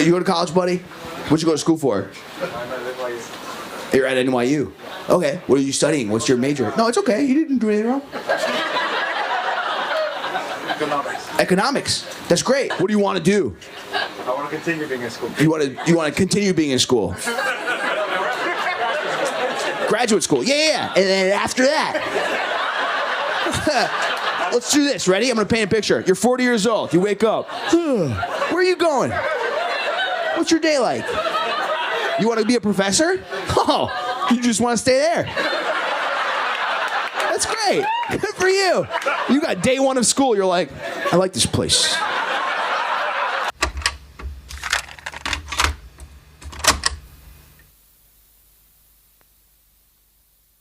You go to college, buddy? What'd you go to school for? You're at NYU. Okay. What are you studying? What's your major? No, it's okay. You didn't do anything wrong. Economics. That's great. What do you want to do? I want to continue being in school. You want to continue being in school? Graduate school. Yeah. And then after that, let's do this. Ready? I'm going to paint a picture. You're 40 years old. You wake up. Where are you going? What's your day like? You want to be a professor? Oh, you just want to stay there. That's great. Good for you. You got day one of school. You're like, I like this place.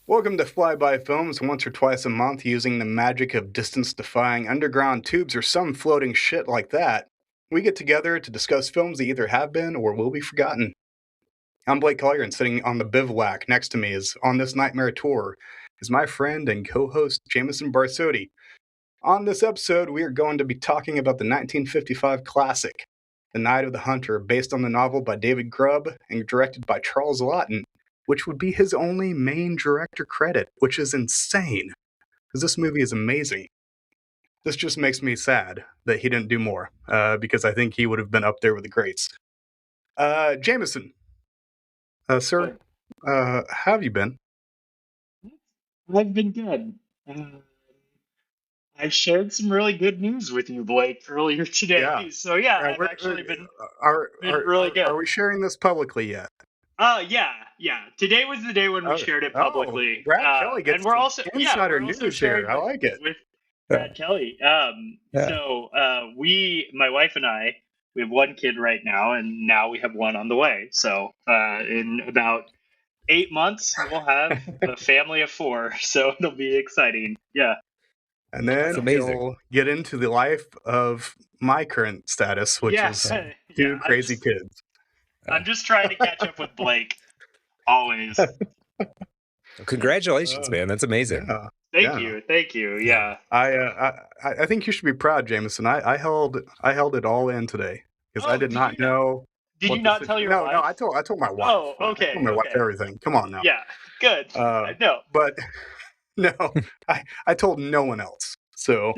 Welcome to Flyby Films, once or twice a month using the magic of distance-defying underground tubes or some floating shit like that. We get together to discuss films that either have been or will be forgotten. I'm Blake Collier, and sitting on the bivouac next to me is on this nightmare tour is my friend and co-host Jameson Barsotti. On this episode, we are going to be talking about the 1955 classic, The Night of the Hunter, based on the novel by David Grubb and directed by Charles Laughton, which would be his only main director credit, which is insane, because this movie is amazing. This just makes me sad that he didn't do more, because I think he would have been up there with the greats. Jameson, sir, how have you been? I've been good. I shared some really good news with you, Blake, earlier today. Yeah. So I've actually been Are really good. Are we sharing this publicly yet? Yeah. Today was the day when we shared it publicly. Brad Kelly gets and we're also insider we're also news sharing here. I like it. with Brad Kelly. So my wife and I, we have one kid right now, and now we have one on the way. So in about 8 months, we'll have a family of 4. So it'll be exciting. Yeah. And then we'll get into the life of my current status, which is 2 crazy kids. I'm just trying to catch up with Blake, always. Congratulations, man. That's amazing. Thank you. Yeah. I think you should be proud, Jameson. I held it all in today because I did not know. Did you not tell your wife? No, I told my wife. Oh, okay. I told my wife everything. Come on now. Yeah, good. No. But no, I told no one else. So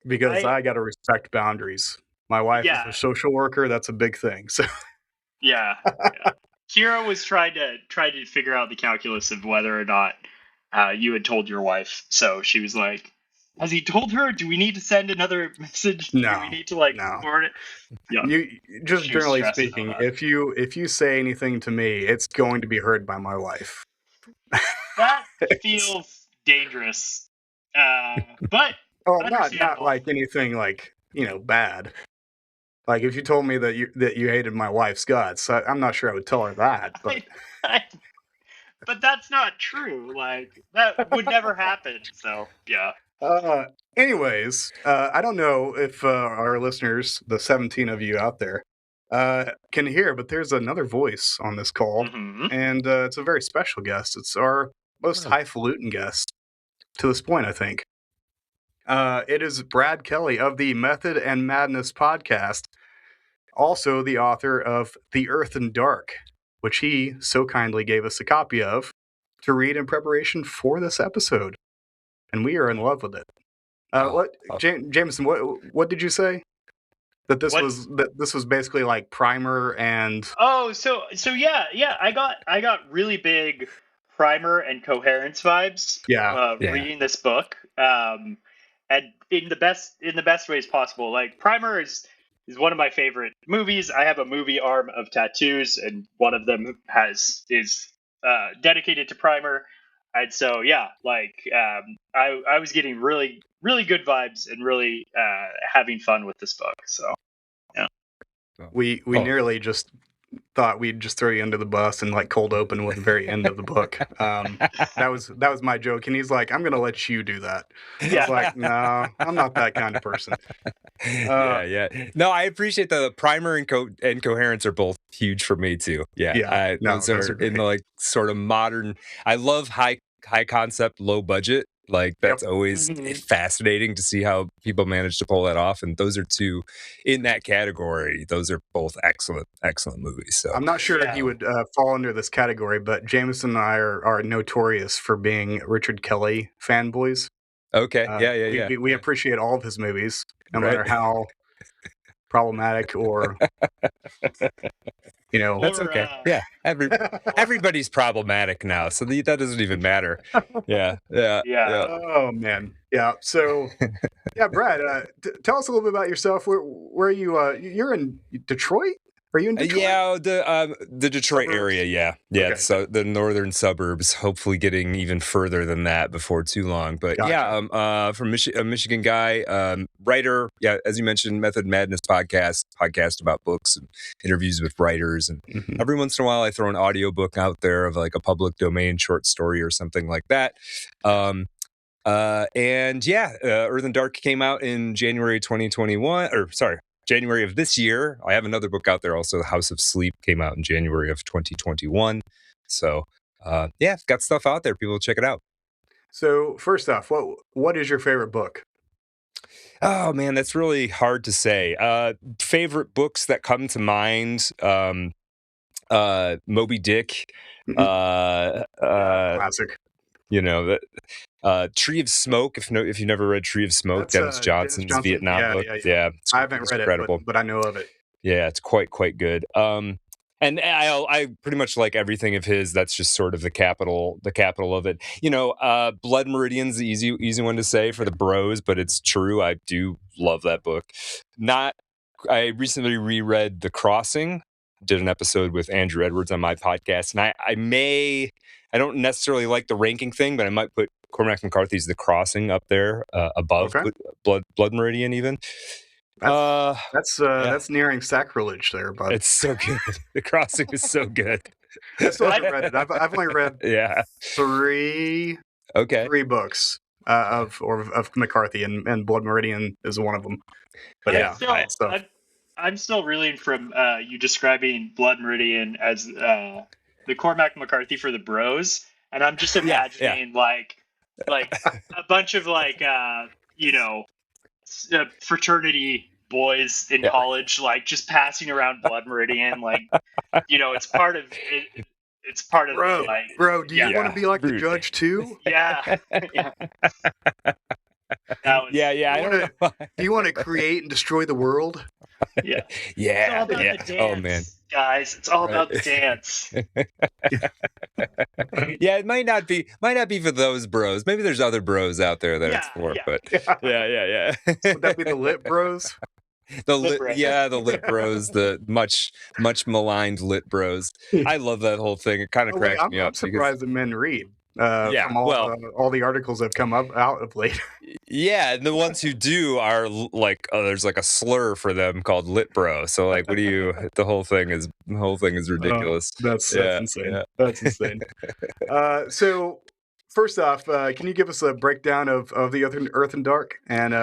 because I got to respect boundaries. My wife is a social worker. That's a big thing. So yeah. Kira was trying to figure out the calculus of whether or not you had told your wife. So she was like, "Has he told her? Do we need to send another message? No. Do we need to forward it?" Yeah. You just generally speaking, if you say anything to me, it's going to be heard by my wife. That feels dangerous. But not like anything bad. Like if you told me that you hated my wife's guts, I'm not sure I would tell her that. But but that's not true. Like that would never happen. So yeah. Anyways, I don't know if our listeners, the 17 of you out there, can hear, but there's another voice on this call, and it's a very special guest. It's our most highfalutin guest to this point, I think. It is Brad Kelly of the Method and Madness podcast, also the author of The Earth and Dark, which he so kindly gave us a copy of to read in preparation for this episode. And we are in love with it. Jameson, what did you say? That this was basically like primer and so I got really big primer and coherence vibes reading this book. And in the best ways possible. Like primer is one of my favorite movies. I have a movie arm of tattoos, and one of them is dedicated to primer. And so I was getting really, really good vibes and really having fun with this book. So yeah. We nearly just thought we'd just throw you under the bus and cold open with the very end of the book. That was my joke, and he's like, "I'm gonna let you do that." I was like, "No, I'm not that kind of person." No, I appreciate the primer and coherence are both huge for me too. Those are in the sort of modern. I love high concept, low budget Like that's always fascinating to see how people manage to pull that off. And those are two in that category. Those are both excellent movies. So I'm not sure he would fall under this category, but Jameson and I are notorious for being Richard Kelly fanboys. Okay. We appreciate all of his movies, no matter how problematic or that's okay. Yeah, everybody's problematic now, so that doesn't even matter. Yeah. Oh man, yeah. So, yeah, Brad, tell us a little bit about yourself. Where are you? You're in Detroit. Are you in Detroit? Yeah, the Detroit area. Yeah. Okay. So the northern suburbs. Hopefully, getting even further than that before too long. But yeah, from a Michigan guy, writer. Yeah, as you mentioned, Method Madness podcast about books and interviews with writers. And every once in a while, I throw an audiobook out there of like a public domain short story or something like that. Earth and Dark came out in January 2021, January of this year. I have another book out there also. House of Sleep came out in January of 2021. So, got stuff out there. People check it out. So first off, what is your favorite book? Oh man, that's really hard to say. Favorite books that come to mind, Moby Dick, classic. Tree of Smoke. If you've never read Tree of Smoke, Dennis Johnson's Vietnam book. Yeah, I haven't read it, but I know of it. Yeah, it's quite good. And I pretty much like everything of his. That's just sort of the capital of it. Blood Meridian's the easy one to say for the bros, but it's true. I do love that book. I recently reread The Crossing. Did an episode with Andrew Edwards on my podcast, and I don't necessarily like the ranking thing, but I might put Cormac McCarthy's The Crossing up there above Blood Meridian even. That's nearing sacrilege there, but it's so good. The Crossing is so good. I still haven't read it. I've only read three books of McCarthy, and Blood Meridian is one of them. But I'm still reeling from you describing Blood Meridian as the Cormac McCarthy for the bros, and I'm just imagining like a bunch of fraternity boys in college, like just passing around Blood Meridian, it's part of it. It's part of bro. Do you want to be like the judge too? Yeah. Do you want to create and destroy the world? Yeah. Yeah. It's all about the dance, man. Guys, it's all about the dance. Yeah, it might not be for those bros. Maybe there's other bros out there that it's for, but yeah. Would that be the lit bros? The lit bros, the much maligned lit bros. I love that whole thing. It kind of cracks me up. I'm surprised that men read. From all the articles that have come out of late. Yeah, and the ones who do are like, there's like a slur for them called lit bro. So like, the whole thing is ridiculous. That's insane. Yeah. That's insane. So first off, can you give us a breakdown of the Earth and Dark, and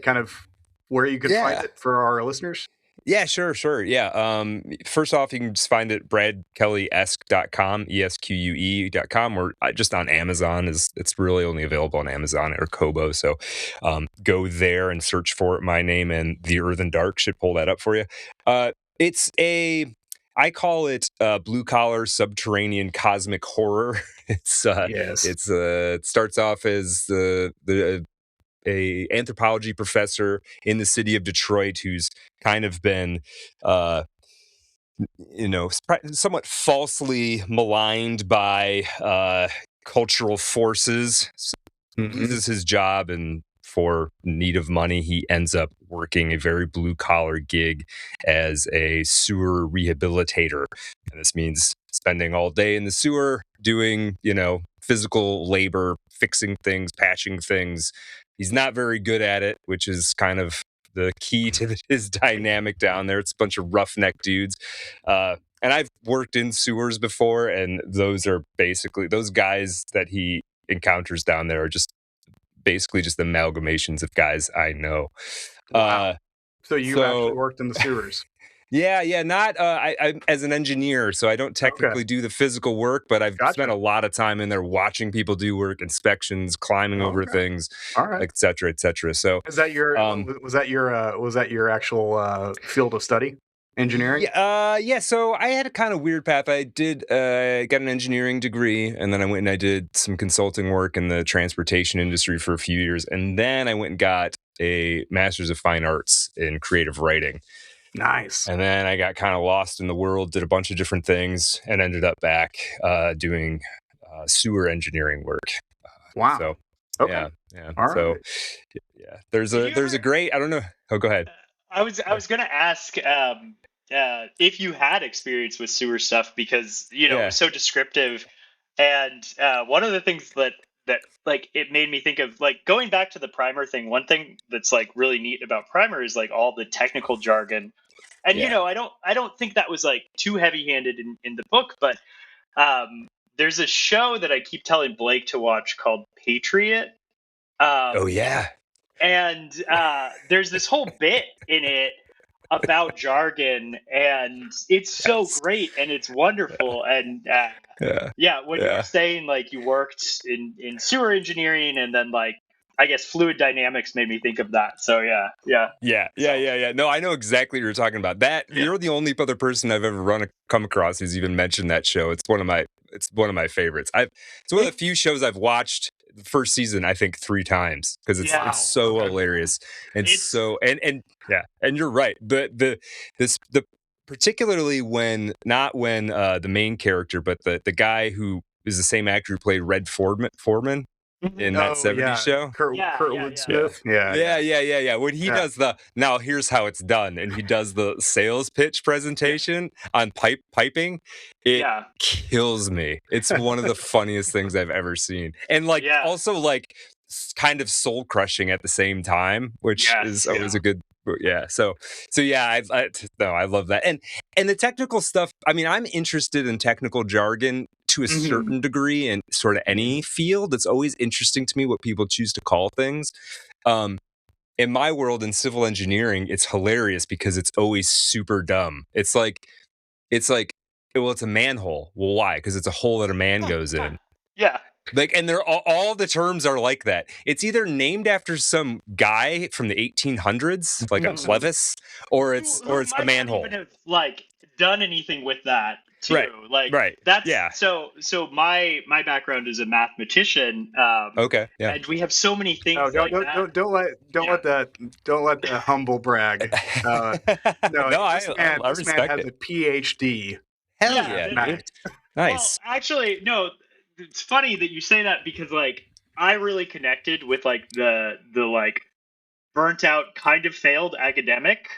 kind of where you could find it for our listeners? Yeah, sure. Yeah. First off, you can just find it bradkellyesque.com, ESQUE.com, or just on Amazon. It's really only available on Amazon or Kobo. So go there and search for it. My name and The Earth and Dark should pull that up for you. I call it blue collar subterranean cosmic horror. It starts off as a anthropology professor in the city of Detroit who's kind of been somewhat falsely maligned by cultural forces. Loses his job, and for need of money, he ends up working a very blue collar gig as a sewer rehabilitator. And this means spending all day in the sewer doing, physical labor, fixing things, patching things. He's not very good at it, which is kind of the key to his dynamic down there. It's a bunch of roughneck dudes. And I've worked in sewers before, and those guys that he encounters down there are just basically just amalgamations of guys I know. Wow. So you actually worked in the sewers? Yeah. Not I'm as an engineer, so I don't technically do the physical work, but I've spent a lot of time in there watching people do work, inspections, climbing over things, All right. et cetera, et cetera. So is that your was that your actual field of study? Engineering? Yeah. So I had a kind of weird path. I did got an engineering degree, and then I went and I did some consulting work in the transportation industry for a few years, and then I went and got a master's of fine arts in creative writing. Nice. And then I got kind of lost in the world, did a bunch of different things, and ended up back doing sewer engineering work. Wow. So okay. yeah. All so right. yeah, there's a great. I don't know. Oh, go ahead. I was gonna ask if you had experience with sewer stuff because it was so descriptive, and one of the things that like it made me think of, like, going back to the primer thing. One thing that's like really neat about primer is like all the technical jargon, and I don't think that was like too heavy handed in the book, but there's a show that I keep telling Blake to watch called Patriot. Oh yeah. And there's this whole bit in it about jargon, and it's so great and it's wonderful. And when you were saying like you worked in sewer engineering, and then like I guess fluid dynamics made me think of that. So Yeah. No, I know exactly what you're talking about. You're the only other person I've ever come across who's even mentioned that show. It's one of my favorites. It's one of the few shows I've watched the first season, I think, 3 times because it's so hilarious and and you're right. The particularly when not when the main character, but the guy who is the same actor who played Red Foreman in that 70s show. Kurtwood Smith. Yeah. When he does now here's how it's done, and he does the sales pitch presentation on piping, it kills me. It's one of the funniest things I've ever seen. And like also like kind of soul crushing at the same time, which is always a good so I love that. And the technical stuff, I mean, I'm interested in technical jargon to a certain degree in sort of any field. It's always interesting to me what people choose to call things. In my world, in civil engineering, it's hilarious because it's always super dumb. It's like, well, it's a manhole. Well, why? Because it's a hole that a man goes in. Like, and they're all the terms are like that. It's either named after some guy from the 1800s, like a clevis, or it's a manhole. Even have like done anything with that too. That's so my background is a mathematician. And we have so many things. Don't let the humble brag. This man has a PhD. Hell yeah, nice. Well, actually, no. It's funny that you say that because like I really connected with like the like burnt out kind of failed academic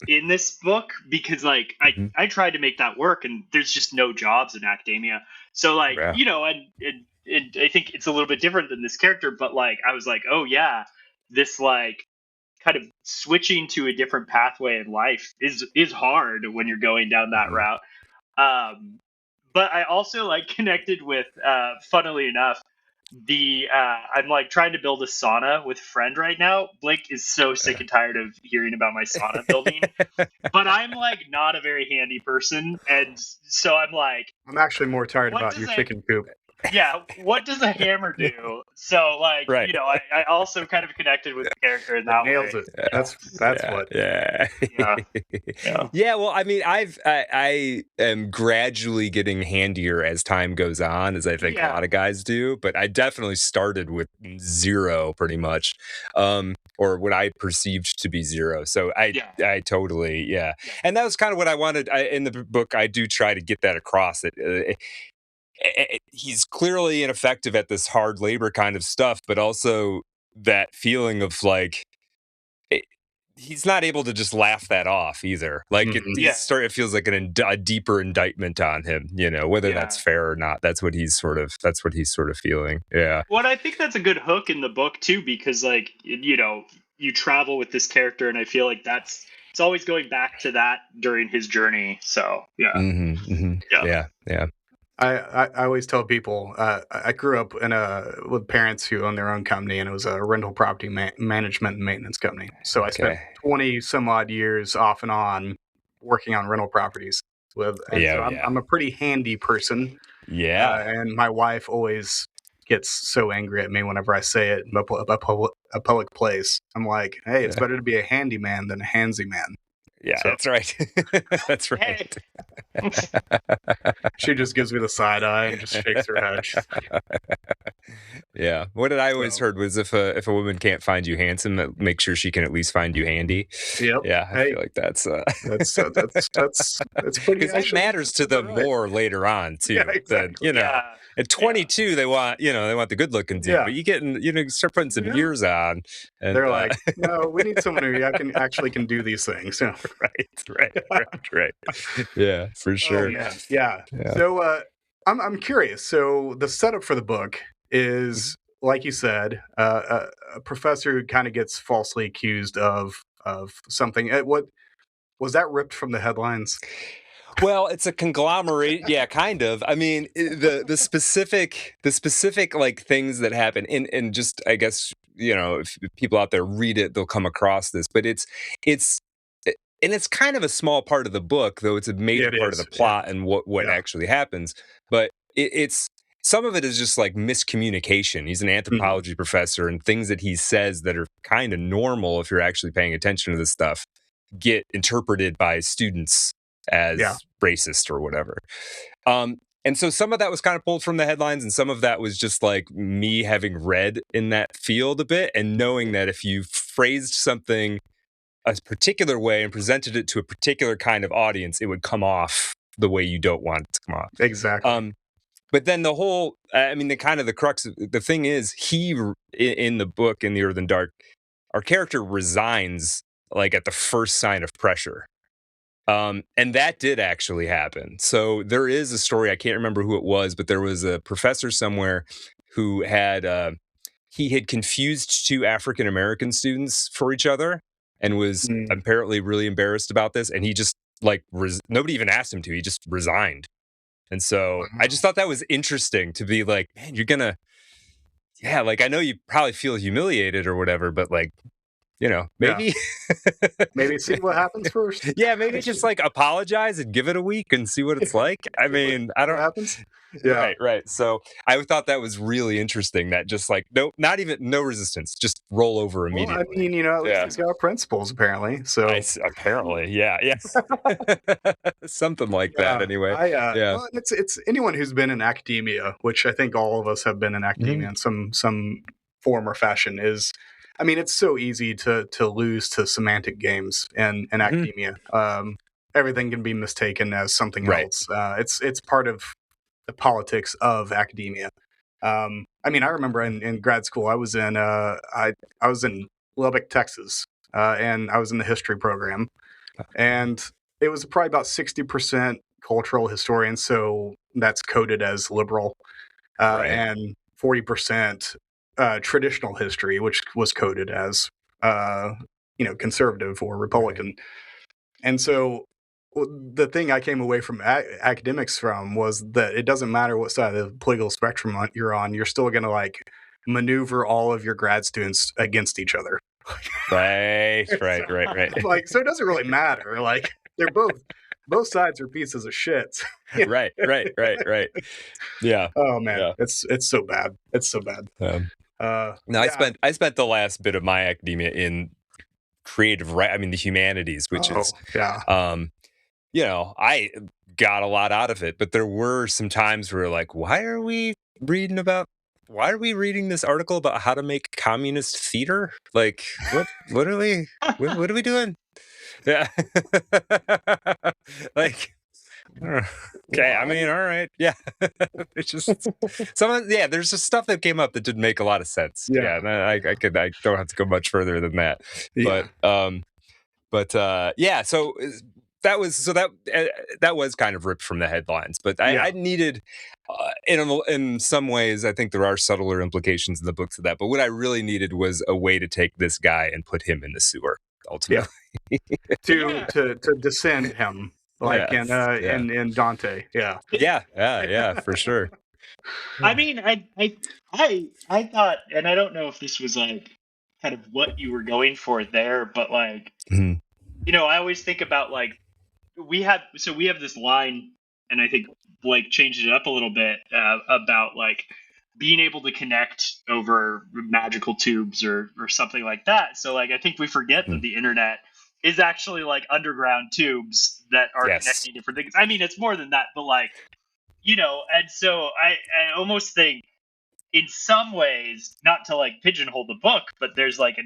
in this book because like I tried to make that work, and there's just no jobs in academia. So like and I think it's a little bit different than this character, but like I was like, oh yeah, this like kind of switching to a different pathway in life is hard when you're going down that route. But I also like connected with, funnily enough, I'm like trying to build a sauna with a friend right now. Blake is so sick and tired of hearing about my sauna building, but I'm like not a very handy person, and so I'm like, I'm actually more tired about your chicken coop. Yeah, what does a hammer do? So like, I also kind of connected with the character in that nails way. It. That's what. Yeah. Well, I mean, I am gradually getting handier as time goes on, as I think a lot of guys do. But I definitely started with 0, pretty much, or what I perceived to be 0. So I totally and that was kind of what I wanted in the book. I do try to get that across. He's clearly ineffective at this hard labor kind of stuff, but also that feeling of like he's not able to just laugh that off either. Like it feels like a deeper indictment on him, whether that's fair or not. That's what he's sort of feeling. Yeah. Well, I think that's a good hook in the book too, because like you travel with this character, and I feel like it's always going back to that during his journey. So yeah. I always tell people I grew up with parents who owned their own company, and it was a rental property management and maintenance company. So I spent 20 some odd years off and on working on rental properties with. And so I'm a pretty handy person. Yeah. And my wife always gets so angry at me whenever I say it in a public place. I'm like, hey, it's better to be a handyman than a handsy man. Yeah, so. That's right. That's right. She just gives me the side eye and just shakes her head. Yeah. What I always heard was if a woman can't find you handsome, make sure she can at least find you handy. Yep. Yeah, I feel like that's pretty. Because that matters to them more later on too. Yeah, exactly. Than, at 22 they want the good looking dude, but you start putting some years on, and they're like, no, we need someone who can do these things. Right. Yeah, for sure. Oh, yeah. So I'm curious. So the setup for the book is, like you said, a professor who kind of gets falsely accused of something. What was that ripped from the headlines? Well, it's a conglomerate. Yeah, kind of. I mean, the specific like things that happen, and just I guess if people out there read it, they'll come across this. But it's kind of a small part of the book, though it's a major part of the plot and what actually happens. But it's some of it is just like miscommunication. He's an anthropology professor, and things that he says that are kind of normal if you're actually paying attention to this stuff get interpreted by students as racist or whatever. And so some of that was kind of pulled from the headlines, and some of that was just like me having read in that field a bit and knowing that if you phrased something a particular way and presented it to a particular kind of audience, it would come off the way you don't want it to come off. Exactly. But then the whole, the crux, the thing is, he, in the book, in The Earth and Dark, our character resigns like at the first sign of pressure. And that did actually happen. So there is a story, I can't remember who it was, but there was a professor somewhere who had, he had confused two African-American students for each other and was apparently really embarrassed about this. And he just nobody even asked him to, he just resigned. And so I just thought that was interesting to be like, man, you're gonna, I know you probably feel humiliated or whatever, but maybe maybe see what happens first. Yeah, maybe just apologize and give it a week and see what it's like. I mean, I don't know. What happens? Yeah. Right. So I thought that was really interesting that just no resistance, just roll over immediately. Well, I mean, at least he's got principles apparently. So apparently, something like that anyway. Well, it's anyone who's been in academia, which I think all of us have been in academia in some form or fashion, is, I mean, it's so easy to lose to semantic games in academia. Everything can be mistaken as something else. It's part of the politics of academia. I mean, I remember in grad school, I was in Lubbock, Texas, and I was in the history program, and it was probably about 60% cultural historians, so that's coded as liberal, and 40% traditional history, which was coded as conservative or Republican. And so the thing I came away from academics from was that it doesn't matter what side of the political spectrum you're on, you're still going to maneuver all of your grad students against each other. Right. So it doesn't really matter. They're both sides are pieces of shit. Right. Yeah. Oh man, yeah. It's so bad. It's so bad. I spent the last bit of my academia in creative the humanities, which is I got a lot out of it, but there were some times where why are we reading this article about how to make communist theater? What are we doing? Yeah. Okay, I mean, all right. Yeah. It's just there's just stuff that came up that didn't make a lot of sense. Yeah. I don't have to go much further than that. Yeah. So that was kind of ripped from the headlines, but I needed in some ways, I think there are subtler implications in the books of that, but what I really needed was a way to take this guy and put him in the sewer ultimately. to descend him. In Dante, for sure. I mean, I thought, and I don't know if this was kind of what you were going for there, but I always think about we have this line, and I think Blake changed it up a little bit about like being able to connect over magical tubes or something like that. So like I think we forget that the internet is actually like underground tubes that are connecting different things. I mean, it's more than that, but like, you know, and so I almost think in some ways, not to like pigeonhole the book, but there's like an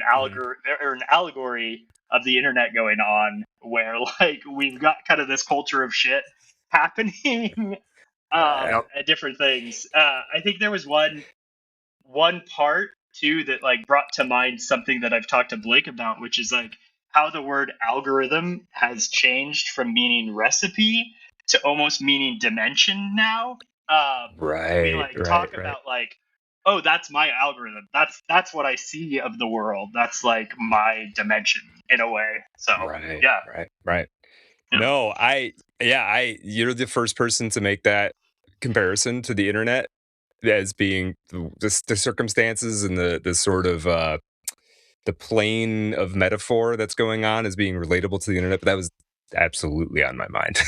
allegory of the internet going on where like we've got kind of this culture of shit happening at different things. I think there was one part too that like brought to mind something that I've talked to Blake about, which is like how the word algorithm has changed from meaning recipe to almost meaning dimension now. We like talk about like, oh, that's my algorithm. That's what I see of the world. That's like my dimension in a way. So Right. No, you're the first person to make that comparison to the internet as being the circumstances and the sort of the plane of metaphor that's going on as being relatable to the internet. But that was absolutely on my mind.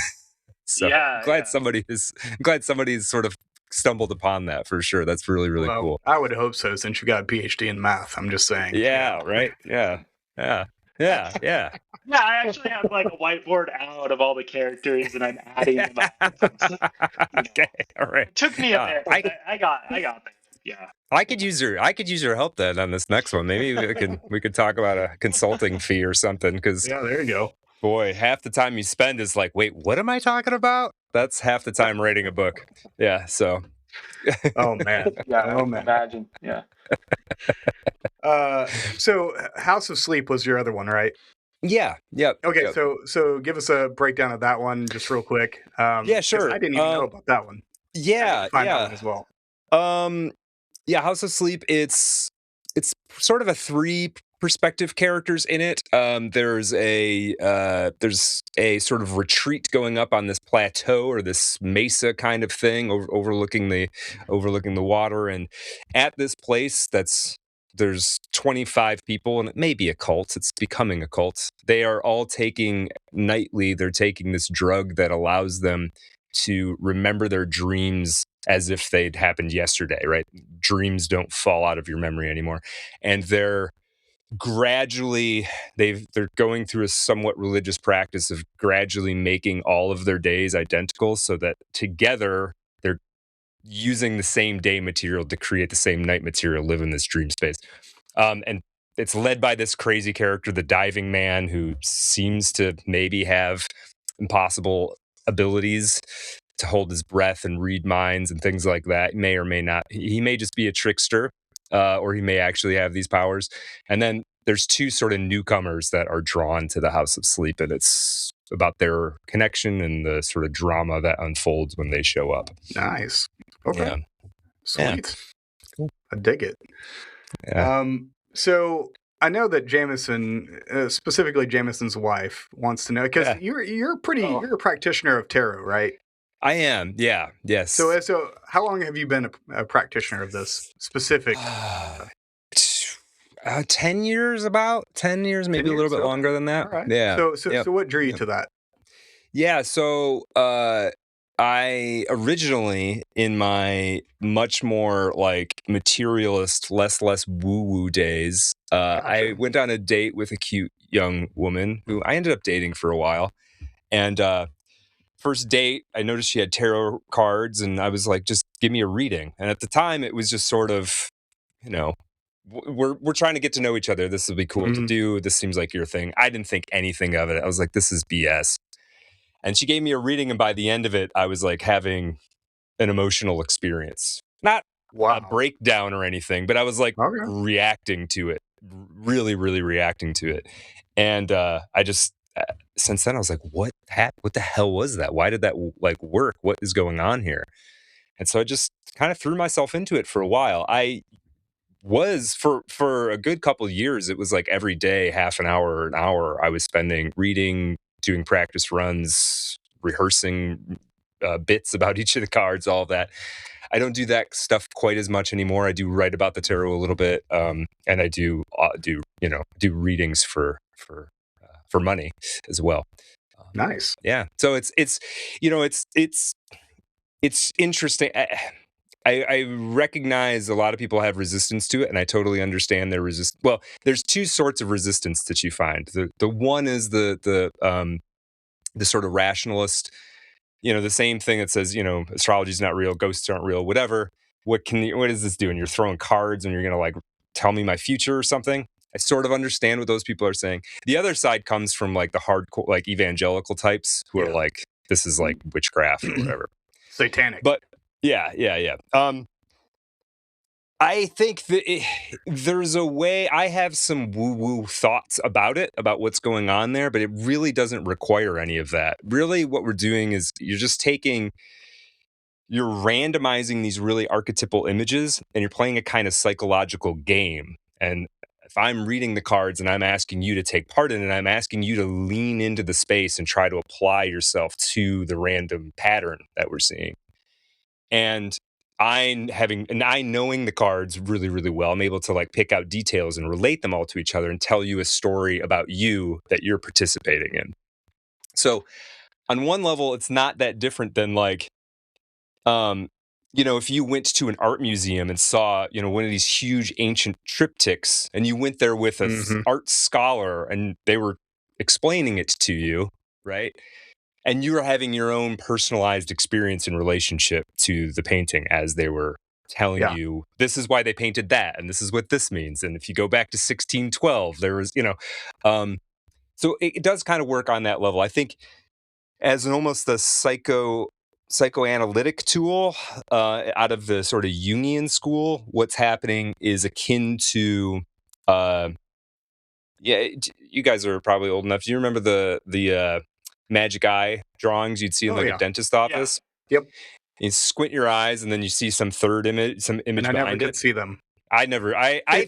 So I'm glad somebody's sort of stumbled upon that for sure. That's really, really cool. I would hope so, since you got a PhD in math. I'm just saying. Yeah, right. Yeah. Yeah, I actually have like a whiteboard out of all the characters, and I'm adding them up. Okay, all right. It took me a bit. I got there. Yeah. I could use your help then on this next one. Maybe we could talk about a consulting fee or something. Because there you go. Boy, half the time you spend is like, wait, what am I talking about? That's half the time writing a book. Yeah. So. Oh man. Imagine. Yeah. So House of Sleep was your other one, right? Yeah. Yep. Okay. Yep. So give us a breakdown of that one, just real quick. Yeah, sure. I didn't even know about that one. Yeah. Find that one as well. Yeah. House of Sleep. It's sort of a 3 perspective characters in it. There's a sort of retreat going up on this plateau or this mesa kind of thing overlooking the water, and at this place there's 25 people, and it may be a cult. It's becoming a cult. They are all taking this drug that allows them to remember their dreams as if they'd happened yesterday, right? Dreams don't fall out of your memory anymore. And they're going through a somewhat religious practice of gradually making all of their days identical, so that together they're using the same day material to create the same night material, live in this dream space. And it's led by this crazy character, the diving man, who seems to maybe have impossible abilities to hold his breath and read minds and things like that. May or may not. He may just be a trickster, or he may actually have these powers. And then there's 2 sort of newcomers that are drawn to the House of Sleep, and it's about their connection and the sort of drama that unfolds when they show up. Nice. Okay. Yeah. Sweet. Cool. I dig it. Yeah. So I know that Jameson, specifically Jameson's wife, wants to know, because you're a practitioner of tarot, right? I am. Yeah. Yes. So how long have you been a practitioner of this specific? 10 years, about 10 years, maybe 10 a little years, bit longer than that. All right. Yeah. So what drew you to that? Yeah. So I originally, in my much more like materialist, less woo-woo days, I went on a date with a cute young woman who I ended up dating for a while. And first date, I noticed she had tarot cards, and I was like, just give me a reading. And at the time, it was just sort of, we're trying to get to know each other. This would be cool to do. This seems like your thing. I didn't think anything of it. I was like, this is BS. And she gave me a reading, and by the end of it, I was like having an emotional experience. Not a breakdown or anything, but I was like reacting to it, really, really reacting to it. And I just, since then, I was like, what the hell was that? Why did that like work? What is going on here? And so I just kind of threw myself into it for a while. I was for a good couple of years, it was like every day, half an hour I was spending reading, doing practice runs, rehearsing bits about each of the cards, all of that. I don't do that stuff quite as much anymore. I do write about the tarot a little bit, and I do readings for money as well. Nice. Yeah. So it's interesting. I recognize a lot of people have resistance to it, and I totally understand their resistance. Well, there's two sorts of resistance that you find. The one is the sort of rationalist, the same thing that says, astrology is not real, ghosts aren't real, whatever. What is this doing? You're throwing cards and you're going to like tell me my future or something? I sort of understand what those people are saying. The other side comes from like the hardcore, like evangelical types who are like, this is like witchcraft or whatever. Satanic. But yeah. I think that there's a way. I have some woo-woo thoughts about it, about what's going on there, but it really doesn't require any of that. Really, what we're doing is you're randomizing these really archetypal images, and you're playing a kind of psychological game. And if I'm reading the cards and I'm asking you to take part in it, I'm asking you to lean into the space and try to apply yourself to the random pattern that we're seeing. And I knowing the cards really, really well, I'm able to like pick out details and relate them all to each other and tell you a story about you that you're participating in. So on one level, it's not that different than like, if you went to an art museum and saw, one of these huge ancient triptychs, and you went there with an art scholar and they were explaining it to you, right? And you were having your own personalized experience in relationship to the painting as they were telling you, this is why they painted that, and this is what this means. And if you go back to 1612, there was, so it does kind of work on that level. I think as almost a psychoanalytic tool out of the sort of Jungian school, what's happening is akin to, you guys are probably old enough. Do you remember the magic eye drawings you'd see in a dentist office? Yeah. Yep. You squint your eyes and then you see some image and I behind never it. Could see them. I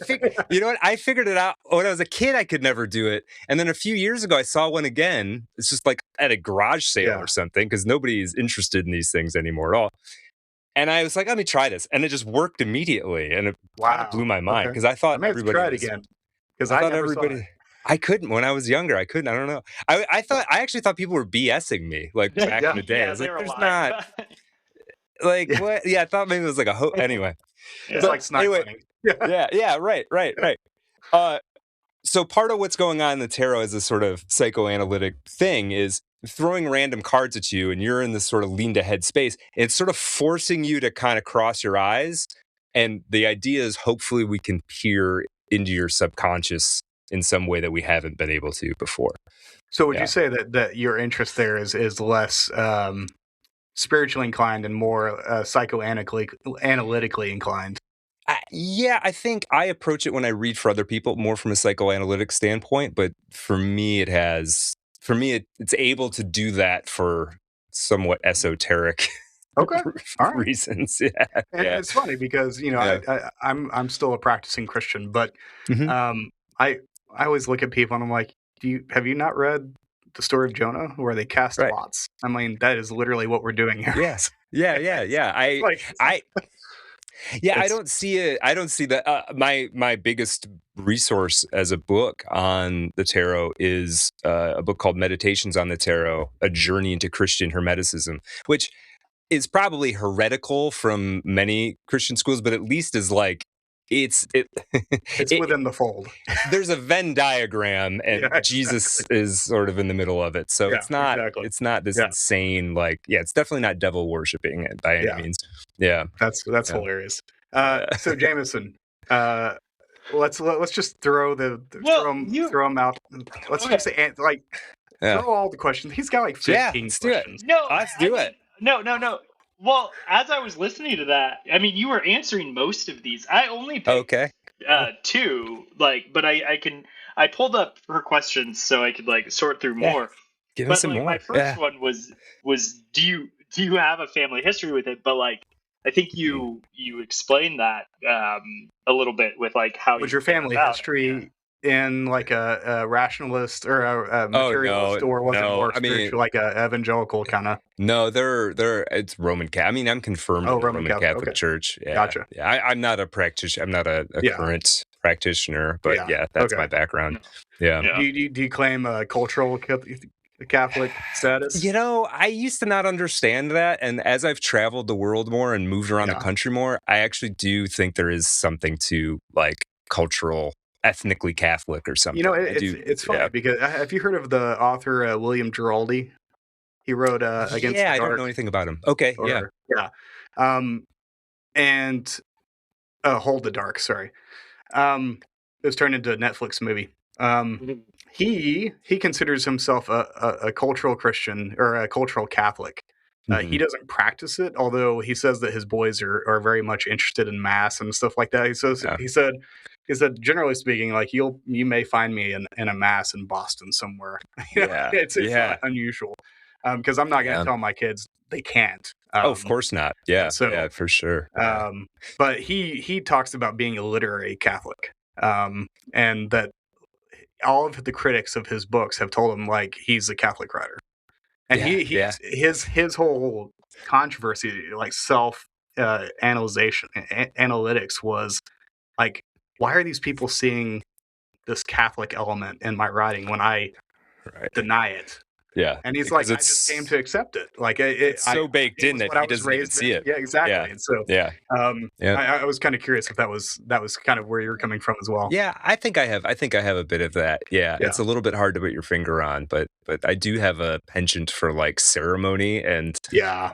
think, I figured it out when I was a kid. I could never do it. And then a few years ago, I saw one again. It's just like at a garage sale or something, because nobody is interested in these things anymore at all. And I was like, let me try this. And it just worked immediately. And it kind of blew my mind, because I thought everybody try it again. Because I thought everybody... I couldn't when I was younger. I couldn't. I don't know. I actually thought people were BSing me like back in the day. I was like, there's not like what? Yeah, I thought maybe it was like a anyway. It's like snipe hunting. Yeah. Right. So part of what's going on in the tarot as a sort of psychoanalytic thing is throwing random cards at you, and you're in this sort of leaned ahead space. It's sort of forcing you to kind of cross your eyes. And the idea is hopefully we can peer into your subconscious in some way that we haven't been able to before. So would you say that your interest there is less spiritually inclined and more psychoanalytically inclined? I think I approach it when I read for other people more from a psychoanalytic standpoint, but for me it's able to do that for somewhat esoteric reasons. And it's funny because I'm still a practicing Christian, but I always look at people and I'm like, have you not read the story of Jonah where they cast lots? I mean, that is literally what we're doing here. Yes. Yeah. I don't see it. I don't see that. My biggest resource as a book on the tarot is a book called Meditations on the Tarot, A Journey into Christian Hermeticism, which is probably heretical from many Christian schools, but at least is like, it's within the fold. There's a Venn diagram, and Jesus is sort of in the middle of it. So it's not this insane, like, it's definitely not devil worshiping it by any means. Yeah. That's hilarious. So Jameson, let's just throw them out. Let's just say, like, throw all the questions. He's got like 15 questions. Let's do it. No. Well, as I was listening to that, I mean, you were answering most of these. I only picked two, but I pulled up her questions so I could like sort through more. Give us some more. My first one was do you have a family history with it? But like, I think you explained that a little bit with like how was your family history in like a rationalist or a materialist, or was it more spiritual, like a evangelical kind of? No, they're it's Roman Catholic. I mean, I'm confirmed in the Roman Catholic Church. Yeah. Gotcha. Yeah, I'm not a practitioner. I'm not a current practitioner, but that's my background. Yeah. Do you claim cultural the Catholic status? I used to not understand that, and as I've traveled the world more and moved around the country more, I actually do think there is something to like cultural, ethnically Catholic or something. It's funny because have you heard of the author William Giraldi? He wrote Against the Dark. I don't know anything about him. Okay, and Hold the Dark. Sorry, it was turned into a Netflix movie. He considers himself a cultural Christian or a cultural Catholic. He doesn't practice it, although he says that his boys are very much interested in mass and stuff like that. He said, generally speaking, like you may find me in a mass in Boston somewhere. It's not unusual because I'm not going to tell my kids they can't. Of course not. Yeah, for sure. But he talks about being a literary Catholic, and that all of the critics of his books have told him like he's a Catholic writer. And his whole controversy, like analytics was like, why are these people seeing this Catholic element in my writing when I deny it? Yeah, and he's like, I just came to accept it. Like it's so baked in that he doesn't even see it. Yeah, exactly. Yeah. And so, I was kind of curious if that was kind of where you're coming from as well. Yeah, I think I have a bit of that. Yeah, it's a little bit hard to put your finger on, but I do have a penchant for like ceremony and ritual.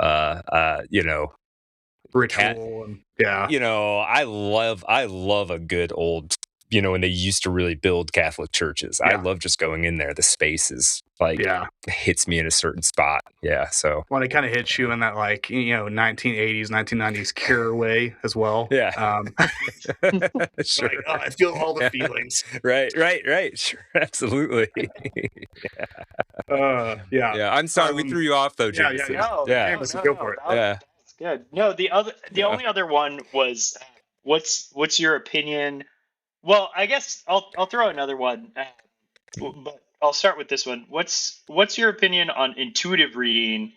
I love a good old. When they used to really build Catholic churches, I love just going in there. The space is like hits me in a certain spot. Yeah, so it kind of hits you in that 1980s, 1990s cure way as well. Yeah, sure. Like, I feel all the feelings. Right. Sure, absolutely. I'm sorry we threw you off though, Jason. No, go for it. That's good. No, the only other one was what's your opinion? Well, I guess I'll throw another one, but I'll start with this one. What's your opinion on intuitive reading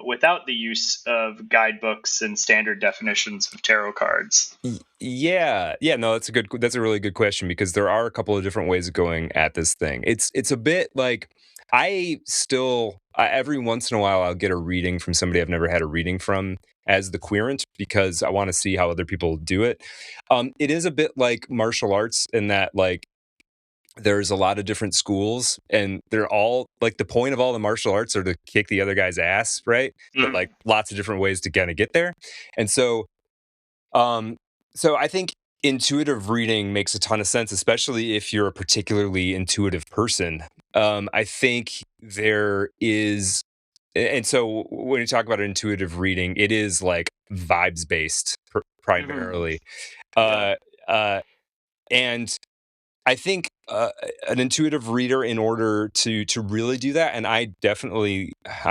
without the use of guidebooks and standard definitions of tarot cards? Yeah, no, that's a really good question because there are a couple of different ways of going at this thing. It's a bit like every once in a while I'll get a reading from somebody I've never had a reading from as the querent because I want to see how other people do it. It is a bit like martial arts in that like there's a lot of different schools and they're all like the point of all the martial arts are to kick the other guy's ass, right? But like lots of different ways to kind of get there. And so I think intuitive reading makes a ton of sense, especially if you're a particularly intuitive person. I think there is, and so when you talk about intuitive reading, it is like vibes based primarily. And I think an intuitive reader, in order to really do that, and I'm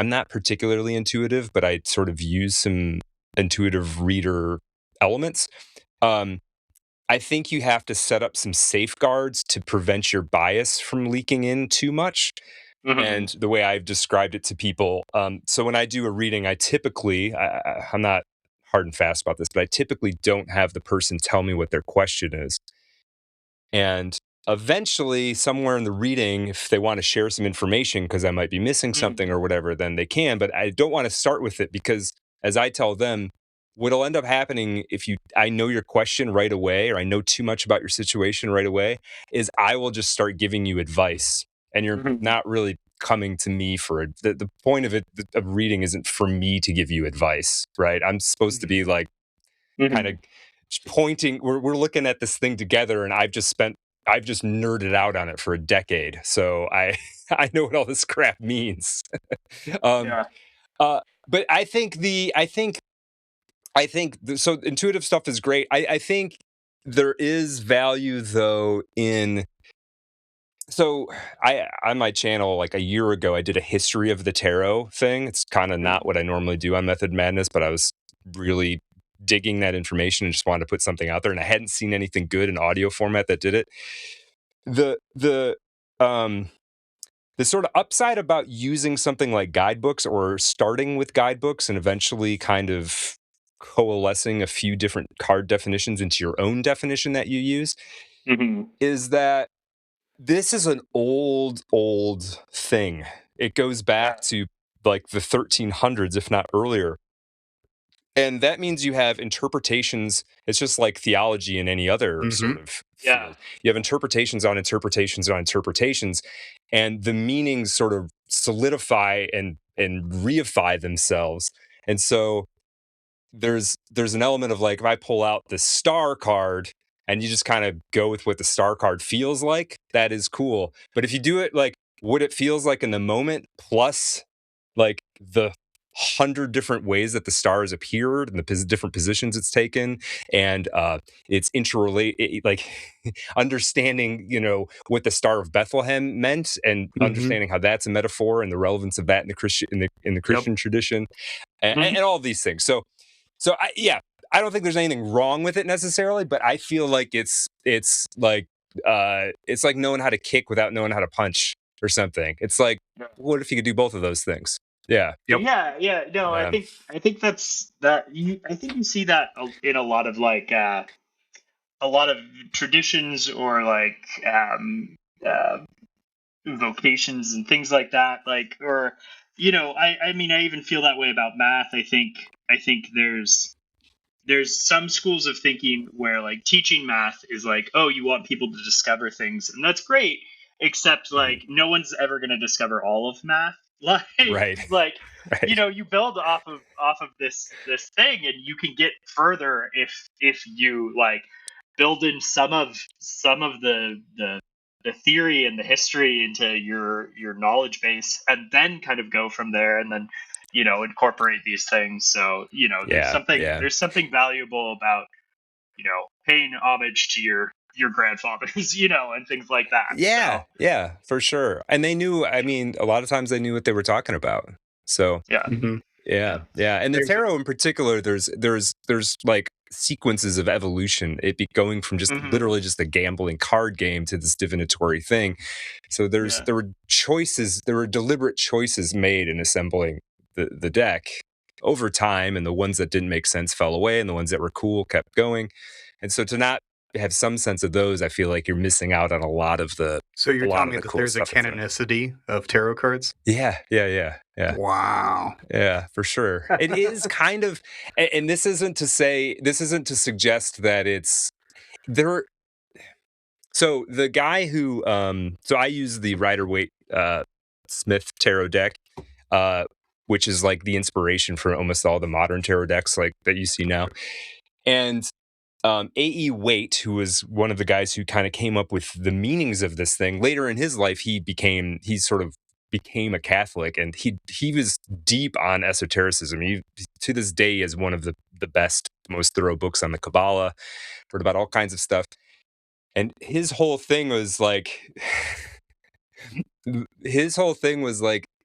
not particularly intuitive, but I sort of use some intuitive reader elements. I think you have to set up some safeguards to prevent your bias from leaking in too much. And the way I've described it to people, so when I do a reading, I typically, I'm not hard and fast about this, but I typically don't have the person tell me what their question is. And eventually, somewhere in the reading, if they want to share some information, because I might be missing something or whatever, then they can. But I don't want to start with it because, as I tell them, what'll end up happening if I know your question right away, or I know too much about your situation right away, is I will just start giving you advice. And you're not really coming to me for it. The point of reading isn't for me to give you advice, right? I'm supposed to be like kind of pointing. We're looking at this thing together, and I've just nerded out on it for a decade, so I know what all this crap means. But I think so. Intuitive stuff is great. I think there is value though in. So on my channel, like a year ago, I did a history of the tarot thing. It's kind of not what I normally do on Method Madness, but I was really digging that information and just wanted to put something out there. And I hadn't seen anything good in audio format that did it. The sort of upside about using something like guidebooks or starting with guidebooks and eventually kind of coalescing a few different card definitions into your own definition that you use is that this is an old thing It goes back to like the 1300s, if not earlier. And that means you have interpretations. It's just like theology in any other sort of field. You have interpretations on interpretations on interpretations, and the meanings sort of solidify and reify themselves. And so there's an element of like, if I pull out the star card and you just kind of go with what the star card feels like, that is cool. But if you do it like what it feels like in the moment, plus like the 100 different ways that the star has appeared and the different positions it's taken, and it's interrelate, like understanding, what the Star of Bethlehem meant, and understanding how that's a metaphor and the relevance of that in the Christian in the Christian tradition, and all of these things. So I don't think there's anything wrong with it necessarily, but I feel like it's like knowing how to kick without knowing how to punch or something. It's like, what if you could do both of those things? Yeah. Yep. Yeah. No, I think that's that. I think you see that in a lot of like a lot of traditions or like vocations and things like that. Like, or I mean, I even feel that way about math. I think there's some schools of thinking where like teaching math is like, oh, you want people to discover things, and that's great. Except like no one's ever going to discover all of math. Like, you build off of this thing, and you can get further if you like build in some of the theory and the history into your knowledge base, and then kind of go from there, and then incorporate these things. So there's something valuable about paying homage to your grandfathers, and things like that. Yeah, for sure. And they knew, I mean, a lot of times they knew what they were talking about. So yeah. And the tarot in particular, there's like sequences of evolution. It be going from just literally just a gambling card game to this divinatory thing. So there were deliberate choices made in assembling the deck over time, and the ones that didn't make sense fell away, and the ones that were cool kept going. And so to not have some sense of those, I feel like you're missing out on a lot of the. So you're telling me that there's a canonicity of tarot cards? Yeah. Wow. Yeah, for sure. It is kind of, and this isn't to suggest that it's there. So the guy who, so I use the Rider-Waite Smith tarot deck, which is like the inspiration for almost all the modern tarot decks like that you see now. And A.E. Waite, who was one of the guys who kind of came up with the meanings of this thing, later in his life, he sort of became a Catholic, and he was deep on esotericism. He, to this day, is one of the best, most thorough books on the Kabbalah, heard about all kinds of stuff. And his whole thing was like,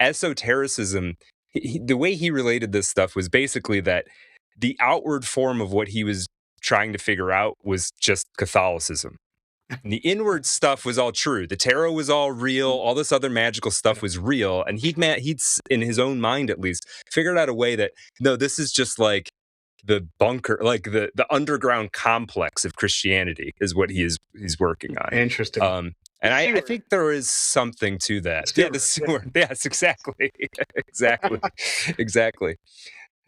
esotericism. The way he related this stuff was basically that the outward form of what he was trying to figure out was just Catholicism. And the inward stuff was all true. The tarot was all real. All this other magical stuff was real. And he'd in his own mind at least, figured out a way that, no, this is just like the bunker, like the underground complex of Christianity is what he's working on. Interesting. And I think there is something to that. Yeah, the sewer. Yes, exactly. Exactly.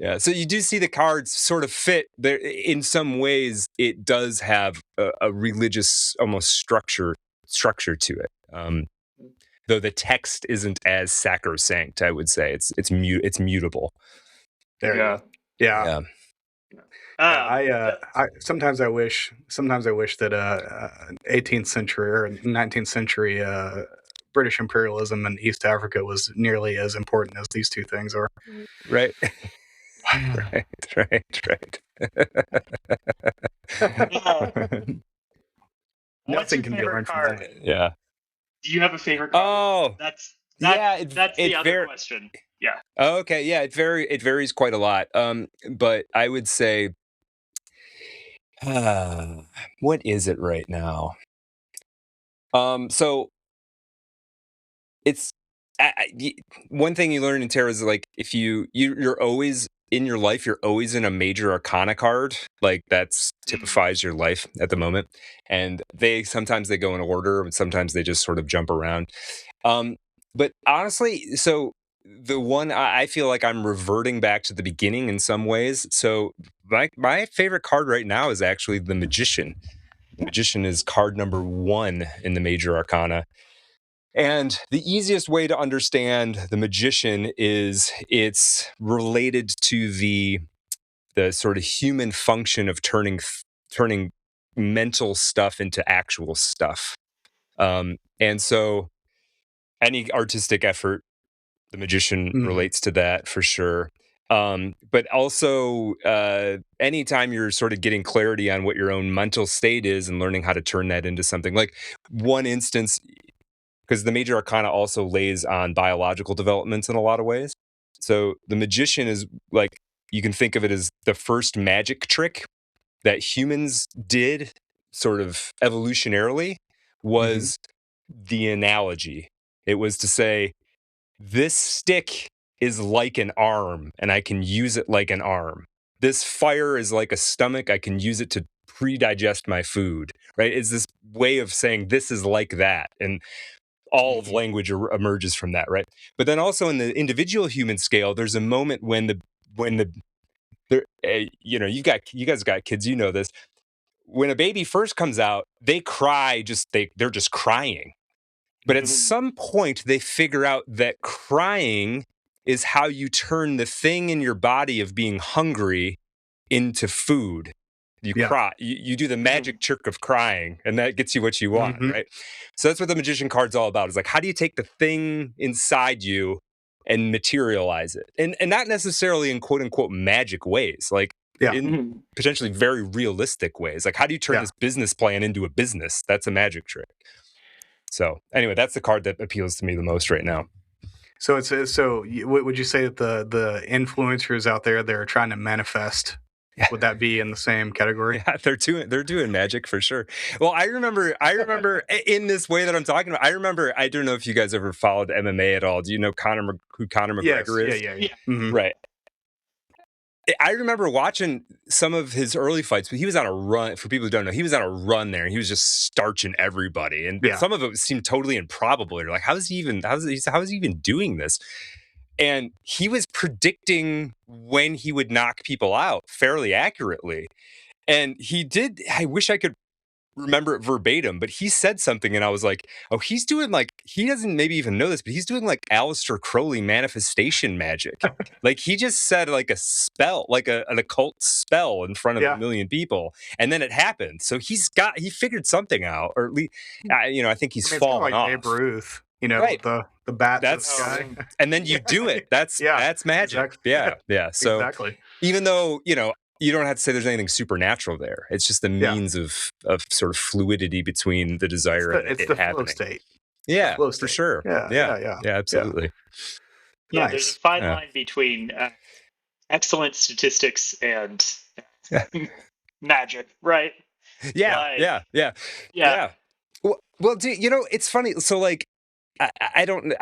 Yeah, so you do see the cards sort of fit there. In some ways, it does have a religious almost structure to it. Though the text isn't as sacrosanct, I would say it's mutable. There you go. Yeah. I sometimes I wish that 18th century or 19th century British imperialism in East Africa was nearly as important as these two things are. Right. Right. Nothing can be learned from that. Yeah. Do you have a favorite card? Oh, that's the other question. Yeah. Okay. Yeah. It varies quite a lot. But I would say, what is it right now? So it's one thing you learn in tarot is like if you're always in your life, you're always in a major arcana card, like that's typifies your life at the moment. And sometimes they go in order, and sometimes they just sort of jump around. But honestly, so the one I feel like I'm reverting back to the beginning in some ways. So my favorite card right now is actually the Magician. The Magician is card number 1 in the Major Arcana. And the easiest way to understand the Magician is it's related to the sort of human function of turning mental stuff into actual stuff. And so any artistic effort, the Magician relates to that for sure. But also, anytime you're sort of getting clarity on what your own mental state is and learning how to turn that into something, like one instance, because the Major Arcana also lays on biological developments in a lot of ways. So the Magician is like, you can think of it as the first magic trick that humans did sort of evolutionarily was the analogy. It was to say, this stick is like an arm and I can use it like an arm. This fire is like a stomach. I can use it to pre-digest my food, right? It's this way of saying this is like that. And all of language emerges from that, right? But then also in the individual human scale, there's a moment when you guys got kids, you know this. When a baby first comes out, they cry, they're just crying. But at some point, they figure out that crying is how you turn the thing in your body of being hungry into food. You cry. You do the magic trick of crying, and that gets you what you want, right? So that's what the Magician card's all about. Is like, how do you take the thing inside you and materialize it? And not necessarily in quote unquote magic ways, like in potentially very realistic ways. Like, how do you turn this business plan into a business? That's a magic trick. So anyway, that's the card that appeals to me the most right now. So would you say that the influencers out there that are trying to manifest, would that be in the same category? Yeah, they're doing magic for sure. Well, I remember in this way that I'm talking about. I don't know if you guys ever followed MMA at all. Do you know who Conor McGregor is? Yeah. Mm-hmm. Right. I remember watching some of his early fights, but he was on a run. For people who don't know, he was on a run there, and he was just starching everybody. And some of it seemed totally improbable. You're like, how is he even doing this? And he was predicting when he would knock people out fairly accurately. And he did. I wish I could remember it verbatim, but he said something and I was like, oh, he's doing like, he doesn't maybe even know this, but he's doing like Aleister Crowley manifestation magic. Like he just said like a spell, like an occult spell in front of a million people. And then it happened. So he figured something out, or at least, I think he's fallen off. Babe Ruth, right. the bats. That's and then you do it. That's magic. Exactly. Yeah. So exactly. Even though, you don't have to say there's anything supernatural there. It's just the means of sort of fluidity between the desire and it's it the happening. Flow state. Yeah, flow state. For sure. Yeah, absolutely. Yeah, Nice. There's a fine line between excellent statistics and magic, right? Yeah. Well, it's funny. So like, I don't,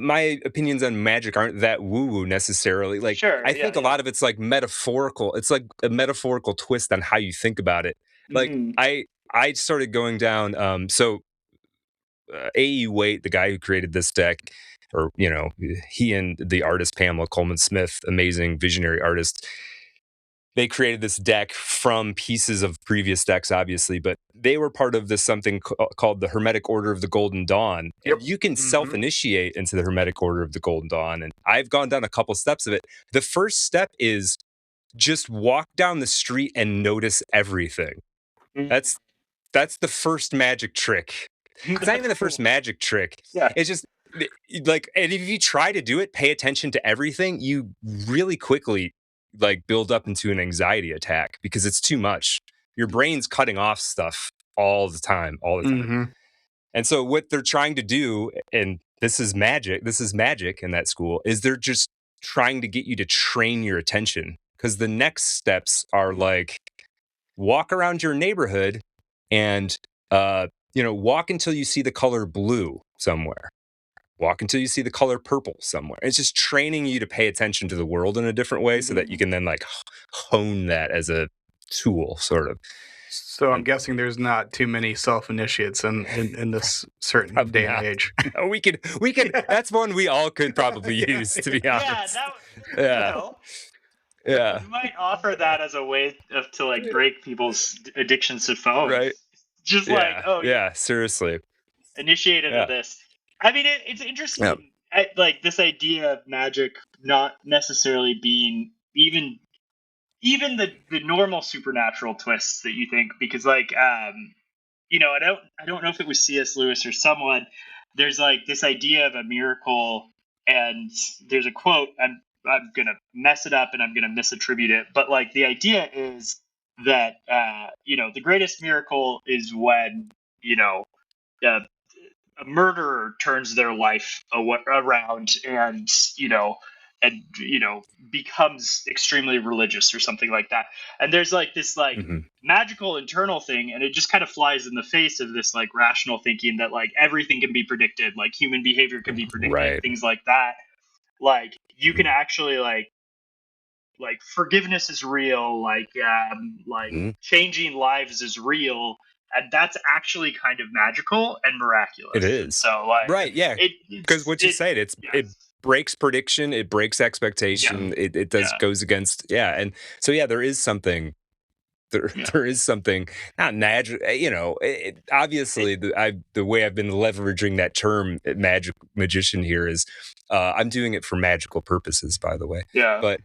my opinions on magic aren't that woo-woo necessarily. Like, I think a lot of it's like metaphorical. It's like a metaphorical twist on how you think about it. Like, I started going down, A.E. Waite, the guy who created this deck, or, he and the artist Pamela Coleman Smith, amazing visionary artist, they created this deck from pieces of previous decks, obviously, but they were part of this something called the Hermetic Order of the Golden Dawn. Yep. And you can self-initiate into the Hermetic Order of the Golden Dawn. And I've gone down a couple steps of it. The first step is just walk down the street and notice everything. That's the first magic trick. It's not even the first magic trick. Yeah. It's just like, and if you try to do it, pay attention to everything, you really quickly like build up into an anxiety attack because it's too much. Your brain's cutting off stuff all the time. And so what they're trying to do, and this is magic in that school, is they're just trying to get you to train your attention. Because the next steps are like, walk around your neighborhood and, walk until you see the color blue somewhere. Walk until you see the color purple somewhere. It's just training you to pay attention to the world in a different way so that you can then like hone that as a tool, sort of. So I'm guessing there's not too many self-initiates in this certain day and age. we could. That's one we all could probably use, to be honest. Yeah. You might offer that as a way to like break people's addictions to phones. Right. Just seriously. Initiated of this. I mean, it's interesting. Yeah. Like this idea of magic not necessarily being even the normal supernatural twists that you think, because like I don't know if it was C.S. Lewis or someone. There's like this idea of a miracle, and there's a quote. I'm gonna mess it up and I'm gonna misattribute it, but like the idea is that the greatest miracle is when a murderer turns their life around and becomes extremely religious or something like that. And there's like this like magical internal thing, and it just kind of flies in the face of this like rational thinking that like everything can be predicted, like human behavior can be predicted, things like that. Like you can actually like forgiveness is real, like changing lives is real, and that's actually kind of magical and miraculous. It is. So like because what you said, it breaks prediction, it breaks expectation, it goes against and so there is something. There is something not magic, obviously the way I've been leveraging that term magician here is I'm doing it for magical purposes, by the way. Yeah. But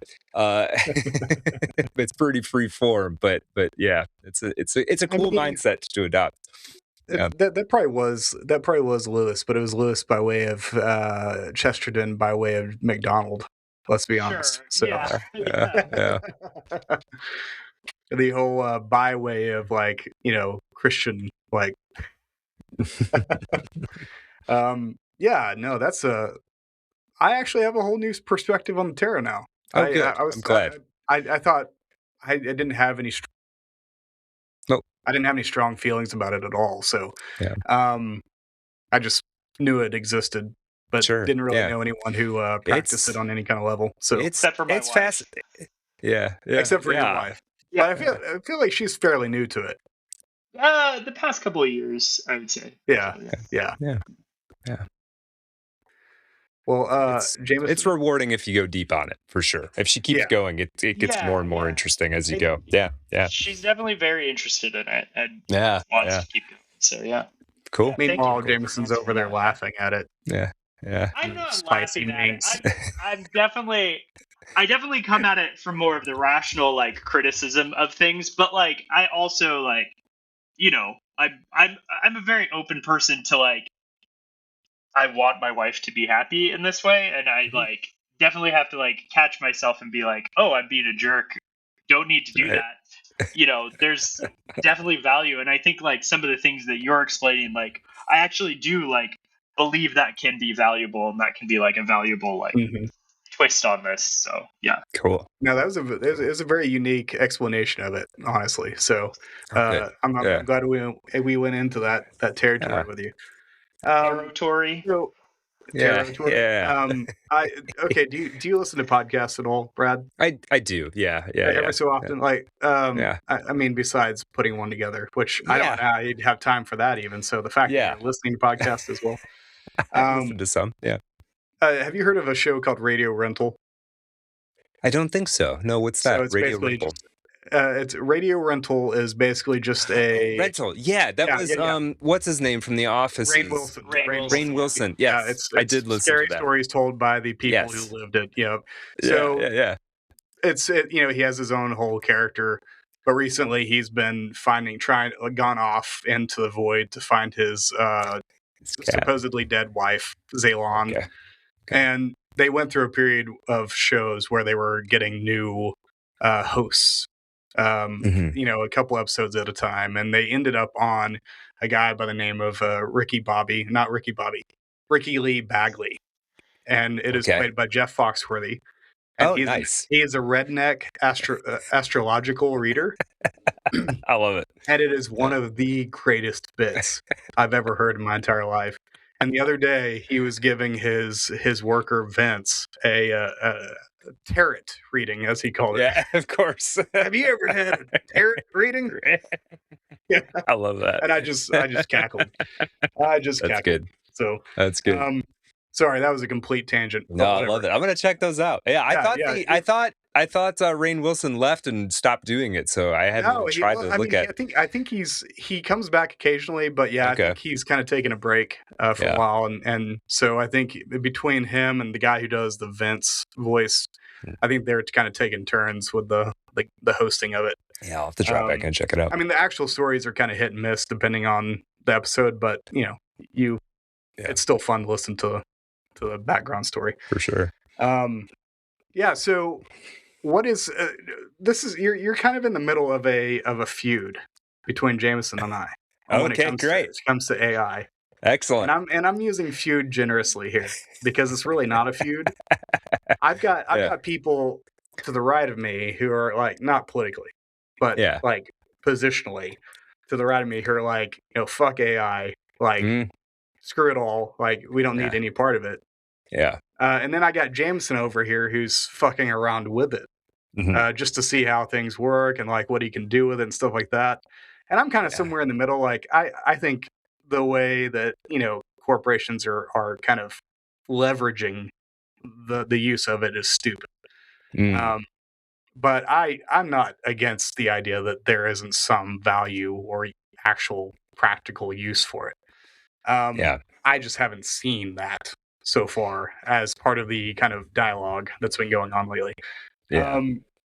it's pretty free form, but yeah, it's a cool mindset to adopt. That probably was Lewis, but it was Lewis by way of Chesterton by way of McDonald. Let's be honest. So yeah. The whole by way of like Christian like that's I actually have a whole new perspective on the tarot now. I'm glad. I thought I didn't have any I didn't have any strong feelings about it at all, so I just knew it existed, but didn't really know anyone who practiced it on any kind of level. So except for my wife. Except for your wife. Yeah. But I feel like she's fairly new to it. The past couple of years, I would say. Yeah. Well, Jameson, it's rewarding if you go deep on it, for sure. If she keeps going, it gets more and more interesting as you go. Yeah. She's definitely very interested in it and wants to keep going. So cool. Meanwhile, Jameson's over there laughing at it. Yeah. I'm not laughing at it. I definitely come at it from more of the rational like criticism of things, but like I also like I'm a very open person to like I want my wife to be happy in this way, and I like definitely have to like catch myself and be like, oh, I'm being a jerk. Don't need to do that. There's definitely value, and I think like some of the things that you're explaining, like I actually do like believe that can be valuable, and that can be like a valuable like twist on this. So cool. No, that was a very unique explanation of it, honestly. So I'm glad we went into that territory with you. Territory. Territory. Do you listen to podcasts at all, Brad? I do. Yeah. Every so often, I mean, besides putting one together, which I don't know how you'd have time for that even. So the fact that you're listening to podcasts as well. I listen to some. Yeah. Have you heard of a show called Radio Rental? I don't think so. No, what's that? So it's Radio Rental. It's Radio Rental is basically just a rental. Yeah, that was what's his name from The Office? Rainn Wilson. Rainn Wilson. Yes, it's I did listen scary to that. Stories told by the people who lived it. So it's he has his own whole character, but recently he's been gone off into the void to find his supposedly dead wife, Zaylon. And they went through a period of shows where they were getting new hosts, a couple episodes at a time. And they ended up on a guy by the name of Ricky Lee Bagley. And it is played by Jeff Foxworthy. And nice. He is a redneck astrological reader. I love it. And it is one of the greatest bits I've ever heard in my entire life. And the other day, he was giving his worker Vince a tarot reading, as he called it. Yeah, of course. Have you ever had a tarot reading? Yeah. I love that. And I just cackled. I just That's cackled. good. So That's good. sorry, that was a complete tangent. No, I whatever. love it. I'm gonna check those out. Yeah, I thought Rainn Wilson left and stopped doing it, so I haven't No, even tried to look at. I think he comes back occasionally, but yeah, I Okay. think he's kind of taking a break for a while, and so I think between him and the guy who does the Vince voice, I think they're kind of taking turns with the hosting of it. Yeah, I'll have to drop back and check it out. I mean, the actual stories are kind of hit and miss depending on the episode, but it's still fun to listen to the background story For sure. Yeah. So, what is this? Is you're kind of in the middle of a feud between Jameson and I. When it comes to AI. Excellent. And I'm using feud generously here because it's really not a feud. I've got people to the right of me who are like not politically, but like positionally to the right of me who are like, fuck AI, like screw it all, like we don't need any part of it. Yeah. And then I got Jameson over here who's fucking around with it just to see how things work and like what he can do with it and stuff like that. And I'm kind of somewhere in the middle. Like I think the way that corporations are kind of leveraging the use of it is stupid. But I'm not against the idea that there isn't some value or actual practical use for it. I just haven't seen that so far as part of the kind of dialogue that's been going on lately.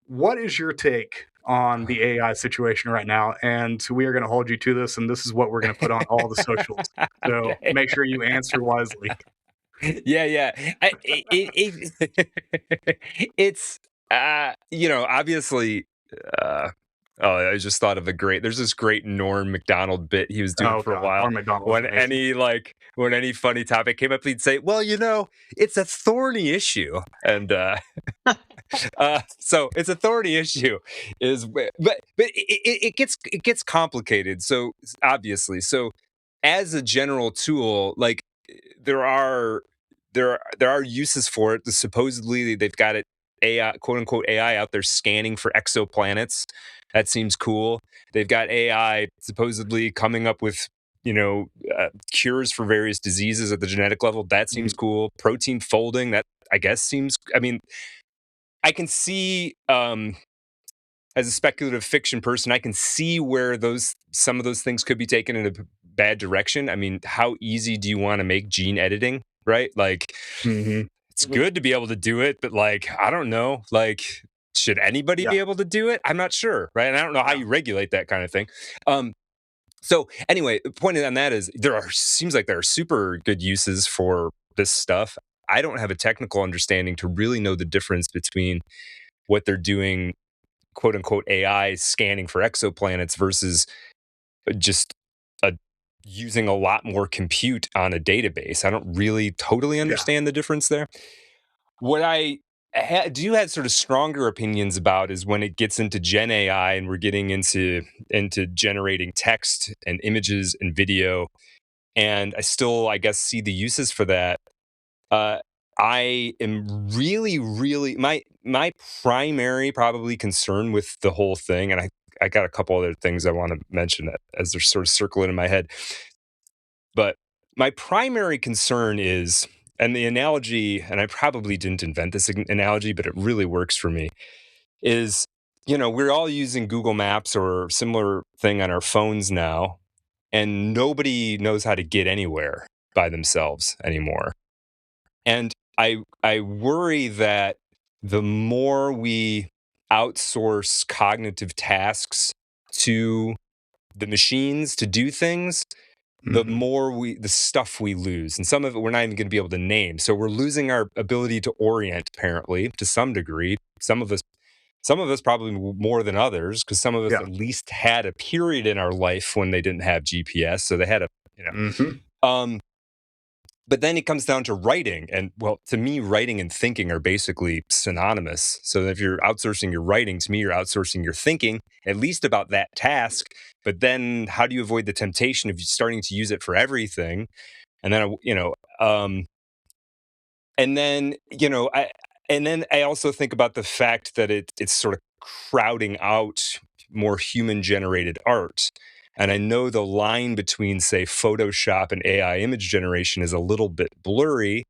What is your take on the AI situation right now? And we are going to hold you to this, and this is what we're going to put on all the socials. So make sure you answer wisely. Yeah. It's obviously. I just thought of there's this great Norm Macdonald bit he was doing for a while. When any funny topic came up, he'd say, well, it's a thorny issue. And so it's a thorny issue but it gets complicated. So obviously, as a general tool, like there are uses for it. Supposedly they've got it AI, quote unquote AI, out there scanning for exoplanets. That seems cool. They've got AI supposedly coming up with cures for various diseases at the genetic level. That seems cool. Protein folding, that I guess seems. I mean, I can see as a speculative fiction person, I can see where some of those things could be taken in a bad direction. I mean, how easy do you want to make gene editing, right? Like, it's good to be able to do it, but like, I don't know, like, should anybody be able to do it? I'm not sure, right? And I don't know how you regulate that kind of thing. So anyway, the point on that is seems like there are super good uses for this stuff. I don't have a technical understanding to really know the difference between what they're doing, quote unquote AI scanning for exoplanets versus just using a lot more compute on a database. I don't really totally understand the difference there. What I do have sort of stronger opinions about is when it gets into Gen AI and we're getting into generating text and images and video. And I still, I guess, see the uses for that. I am really, really my primary probably concern with the whole thing, and I got a couple other things I want to mention as they're sort of circling in my head. But my primary concern is, and the analogy, and I probably didn't invent this analogy, but it really works for me, is, we're all using Google Maps or similar thing on our phones now, and nobody knows how to get anywhere by themselves anymore. And I worry that the more we outsource cognitive tasks to the machines to do things, the more the stuff we lose. And some of it we're not even going to be able to name. So we're losing our ability to orient, apparently, to some degree. Some of us probably more than others, because some of us at least had a period in our life when they didn't have GPS. So they had but then it comes down to writing. And well, to me, writing and thinking are basically synonymous. So if you're outsourcing your writing, to me, you're outsourcing your thinking, at least about that task. But then how do you avoid the temptation of starting to use it for everything? And then, I also think about the fact that it's sort of crowding out more human generated art. And I know the line between, say, Photoshop and AI image generation is a little bit blurry.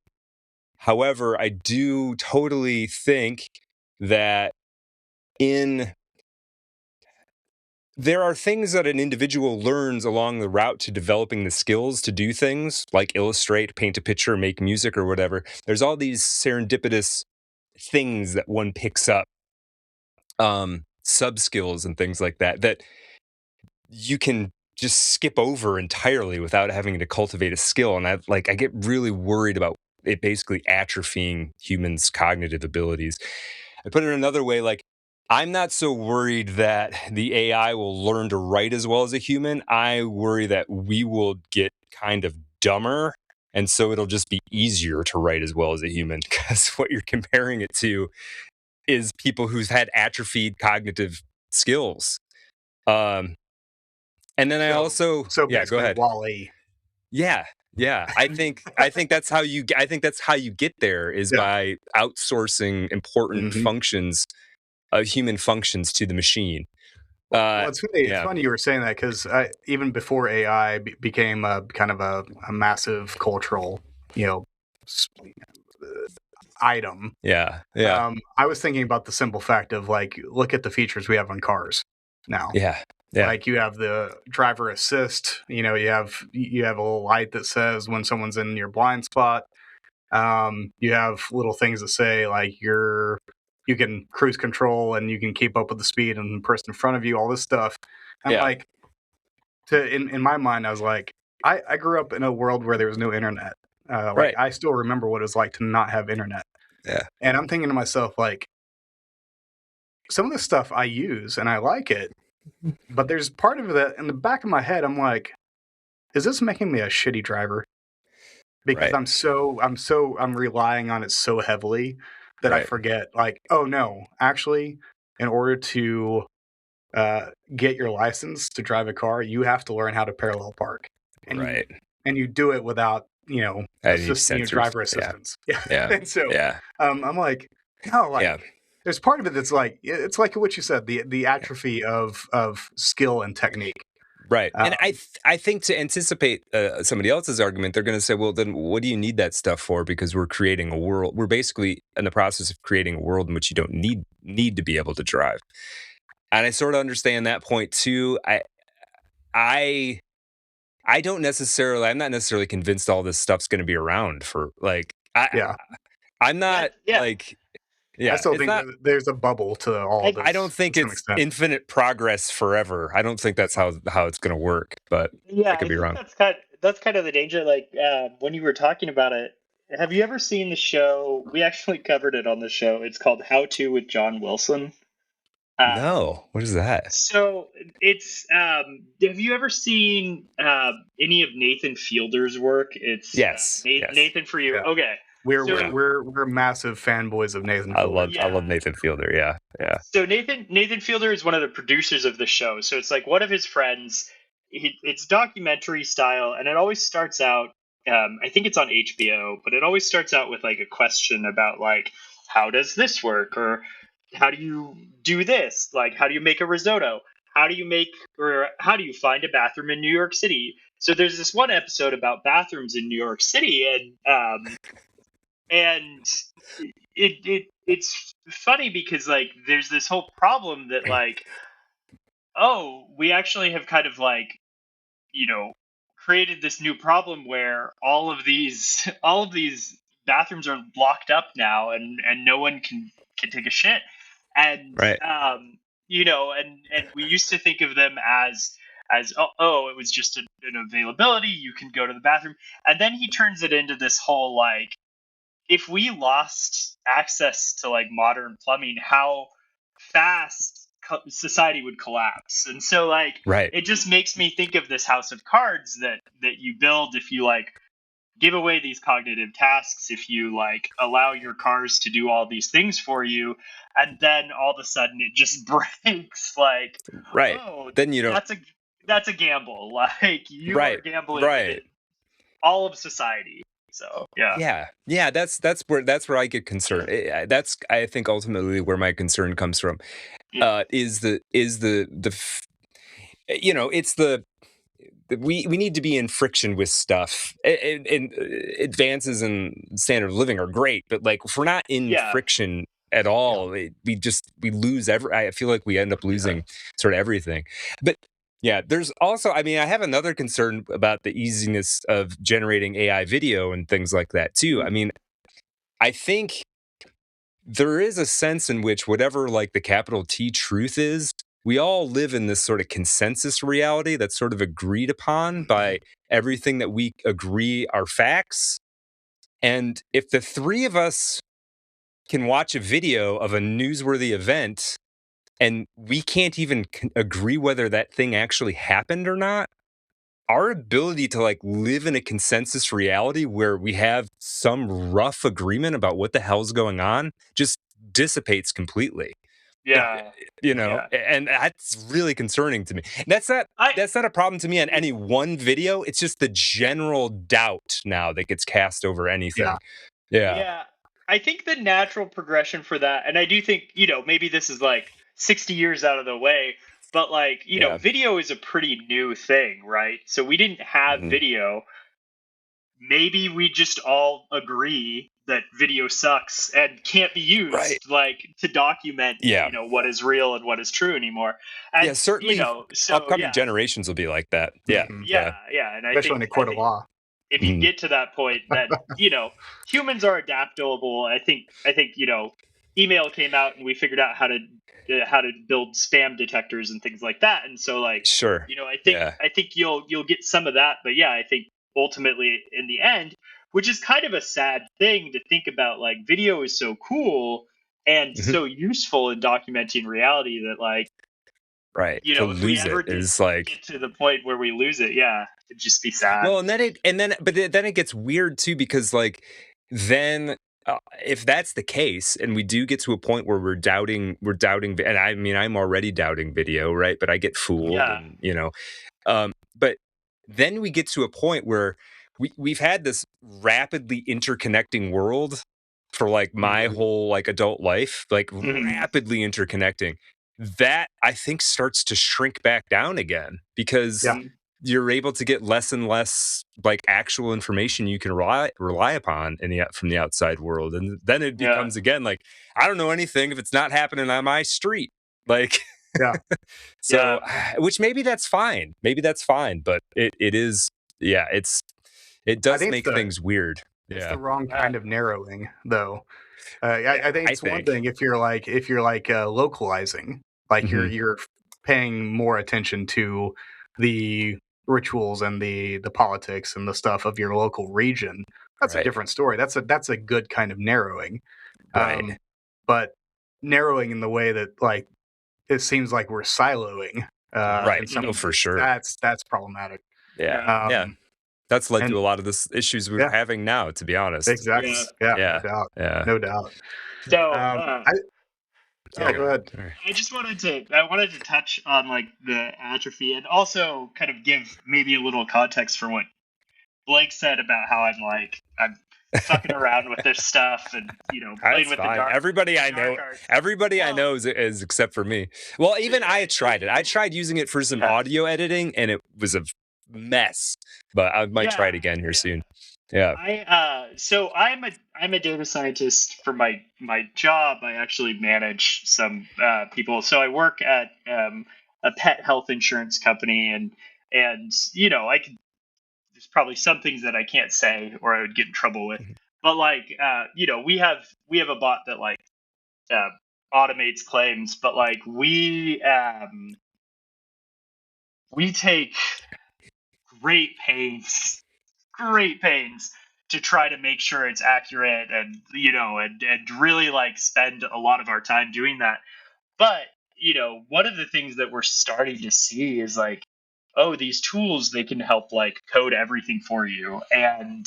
However, I do totally think that there are things that an individual learns along the route to developing the skills to do things like illustrate, paint a picture, make music, or whatever. There's all these serendipitous things that one picks up, sub skills and things like that, that you can just skip over entirely without having to cultivate a skill. And I get really worried about it basically atrophying humans' cognitive abilities. I put it another way, like, I'm not so worried that the AI will learn to write as well as a human. I worry that we will get kind of dumber, and so it'll just be easier to write as well as a human, because what you're comparing it to is people who've had atrophied cognitive skills. And then I also go ahead. Wall-E. Yeah. I think that's how you get there is by outsourcing important functions, human functions, to the machine. Well, it's funny you were saying that, because even before AI became a kind of a massive cultural, item. Yeah. I was thinking about the simple fact of, like, look at the features we have on cars now. Yeah. Like, you have the driver assist. You have a little light that says when someone's in your blind spot. You have little things that say, like, you can cruise control and you can keep up with the speed and the person in front of you, all this stuff. And like, in my mind, I was like, I grew up in a world where there was no internet. Like, I still remember what it was like to not have internet. Yeah. And I'm thinking to myself, like, some of this stuff I use and I like it, but there's part of it that in the back of my head, I'm like, is this making me a shitty driver? Because I'm relying on it so heavily that I forget, like, oh no, actually, in order to get your license to drive a car, you have to learn how to parallel park. And and you do it without, driver assistance. Yeah. And so I'm like, no, like, there's part of it that's like, it's like what you said, the atrophy of skill and technique. Right. And I think, to anticipate somebody else's argument, they're going to say, well, then what do you need that stuff for? Because we're creating a world. We're basically in the process of creating a world in which you don't need to be able to drive. And I sort of understand that point too. I'm not necessarily convinced all this stuff's going to be around for, like, I'm not like, I still think there's a bubble to all this. I don't think it's infinite progress forever. I don't think that's how it's going to work, but I could be wrong. That's kind of the danger. Like, when you were talking about it, have you ever seen the show? We actually covered it on the show. It's called How To with John Wilson. No, what is that? So it's have you ever seen any of Nathan Fielder's work? It's yes. Nathan, for you. Yeah. Okay. We're massive fanboys of Nathan Fielder. I love Nathan Fielder. Yeah. So Nathan Fielder is one of the producers of the show. So it's like one of his friends. It's documentary style, and it always starts out. I think it's on HBO, but it always starts out with, like, a question about, like, how does this work, or how do you do this? Like, how do you make a risotto? How do you find a bathroom in New York City? So there's this one episode about bathrooms in New York City, and it's funny because, like, there's this whole problem that, like, oh, we actually have kind of, like, created this new problem where all of these bathrooms are locked up now, and no one can take a shit. And and we used to think of them as it was just an availability, you can go to the bathroom. And then he turns it into this whole, like, if we lost access to, like, modern plumbing, how fast society would collapse. And so, like, it just makes me think of this house of cards that you build if you, like, give away these cognitive tasks, if you, like, allow your cars to do all these things for you, and then all of a sudden it just breaks. Like, then you don't. That's a gamble. Like, you are gambling with all of society. So that's where I get concerned. That's, I think, ultimately where my concern comes from. it's we need to be in friction with stuff. And advances in standard of living are great, but like if we're not in friction at all, we lose I feel like we end up losing sort of everything. But yeah, there's also, I have another concern about the easiness of generating AI video and things like that too. I think there is a sense in which whatever like the capital T truth is, we all live in this sort of consensus reality that's sort of agreed upon by everything that we agree are facts. And if the three of us can watch a video of a newsworthy event and we can't even agree whether that thing actually happened or not, our ability to like live in a consensus reality where we have some rough agreement about what the hell's going on just dissipates completely. Yeah. And that's really concerning to me. That's not a problem to me on any one video. It's just the general doubt now that gets cast over anything. Yeah. I think the natural progression for that, and I do think, maybe this is like 60 years out of the way, but like, video is a pretty new thing, right? So we didn't have video. Maybe we just all agree that video sucks and can't be used like to document what is real and what is true anymore. And certainly upcoming generations will be like that. And especially in a court of law. If you get to that point, that humans are adaptable. I think email came out and we figured out how to build spam detectors and things like that. And so like I think you'll get some of that, but I think ultimately in the end, which is kind of a sad thing to think about, like video is so cool and so useful in documenting reality that like to lose it is like get to the point where we lose it, it'd just be sad. Well, then it gets weird too, because like then if that's the case and we do get to a point where we're doubting, and I'm already doubting video, right? But I get fooled, and but then we get to a point where we've had this rapidly interconnecting world for like my whole like adult life, like rapidly interconnecting. That I think starts to shrink back down again because you're able to get less and less like actual information you can rely upon from the outside world, and then it becomes again like I don't know anything if it's not happening on my street, like which maybe that's fine, but it is it does make things weird. It's the wrong kind of narrowing though. I think it's one thing if you're localizing, like you're paying more attention to the rituals and the politics and the stuff of your local region. That's a different story. That's a good kind of narrowing. But narrowing in the way that like it seems like we're siloing. For sure. That's problematic. That's led to a lot of the issues we're having now, to be honest. Exactly. No doubt. So go ahead. I wanted to touch on like the atrophy and also kind of give maybe a little context for what Blake said about how I'm fucking around with this stuff and playing with the dark. Everybody I know is except for me. Well, even I tried it. I tried using it for some audio editing, and it was a mess. But I might try it again here soon. So I'm a data scientist for my job. I actually manage some people. So I work at a pet health insurance company, and I could. There's probably some things that I can't say or I would get in trouble with. But like we have a bot that like automates claims, but like we take great pains to try to make sure it's accurate and and really like spend a lot of our time doing that. But one of the things that we're starting to see is like, oh, these tools, they can help like code everything for you, and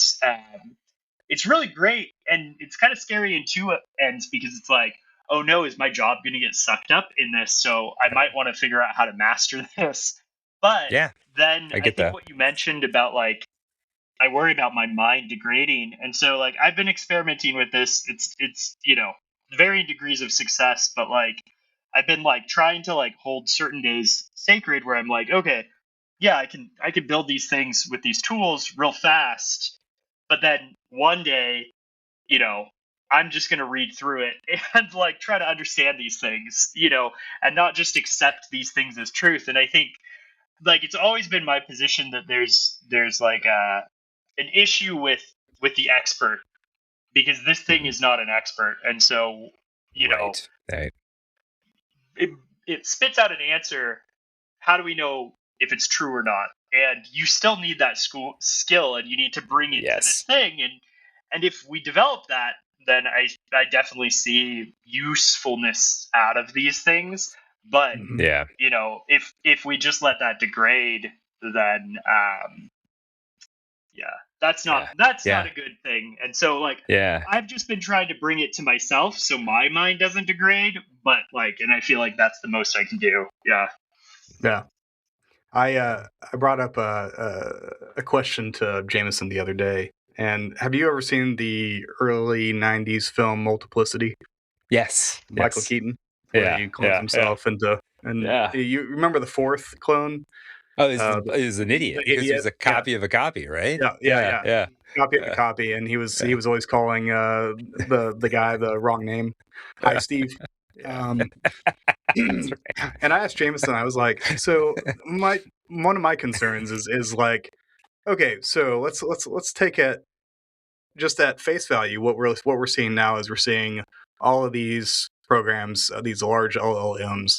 it's really great, and it's kind of scary in two ends because it's like, oh no, is my job going to get sucked up in this? So I might want to figure out how to master this. But then I think what you mentioned about like, I worry about my mind degrading. And so like, I've been experimenting with this. It's varying degrees of success, but like, I've been like trying to like hold certain days sacred where I'm like, okay, yeah, I can build these things with these tools real fast, but then one day, you know, I'm just going to read through it and like try to understand these things, you know, and not just accept these things as truth. And I think like it's always been my position that there's like an issue with the expert, because this thing is not an expert, and so you know Right. it spits out an answer. How do we know if it's true or not? And you still need that skill, and you need to bring it to this thing. And if we develop that, then I definitely see usefulness out of these things. But you know, if we just let that degrade, then yeah, that's not a good thing. And so like I've just been trying to bring it to myself so my mind doesn't degrade, but like, and I feel like that's the most I can do. Yeah. I brought up a question to Jameson the other day. And have you ever seen the early 90s film Multiplicity? Yes. Michael Keaton, where he clones himself into, and you remember the fourth clone? Oh, he's an idiot because he was a copy of a copy, right? Yeah. Copy of a copy, and he was always calling the guy the wrong name. Hi, Steve. And I asked Jameson, I was like, so one of my concerns is like, okay, so let's take it just at face value. What we're seeing now is we're seeing all of these programs, these large LLMs,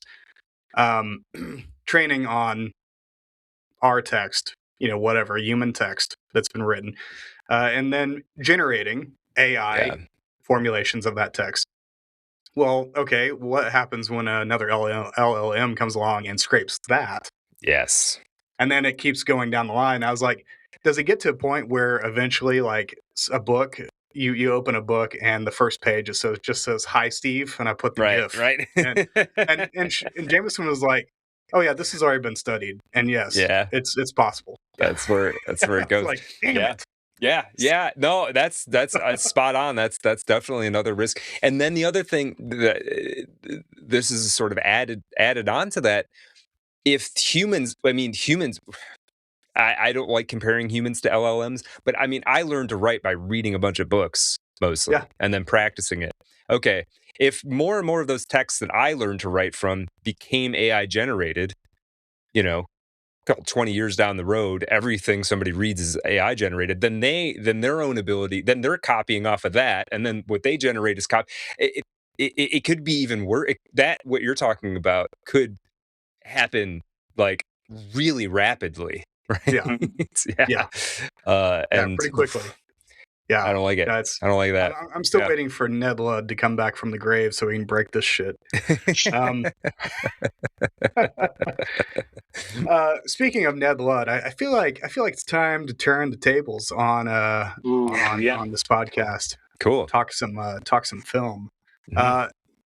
training on our text, whatever human text that's been written, and then generating AI formulations of that text. Well, okay, what happens when another LLM comes along and scrapes that? Yes. And then it keeps going down the line. I was like, does it get to a point where eventually, like a book, you open a book and the first page just says "Hi, Steve," and I put the GIF, right, and Jameson was like, "Oh yeah, this has already been studied, and yes, it's possible." That's where it goes. Like, damn it. Yeah. No, that's spot on. That's definitely another risk. And then the other thing that this is sort of added on to that. If humans, I don't like comparing humans to LLMs, but I mean, I learned to write by reading a bunch of books mostly and then practicing it. Okay. If more and more of those texts that I learned to write from became AI generated, 20 years down the road, everything somebody reads is AI generated, then their own ability, then they're copying off of that. And then what they generate is copy. It could be even worse. That what you're talking about could happen like really rapidly, right? And pretty quickly. Yeah, I don't like it. I don't like that. I'm still waiting for Ned Ludd to come back from the grave so we can break this shit. Speaking of Ned Ludd, I feel like it's time to turn the tables on this podcast. Cool. Talk some film. Mm-hmm.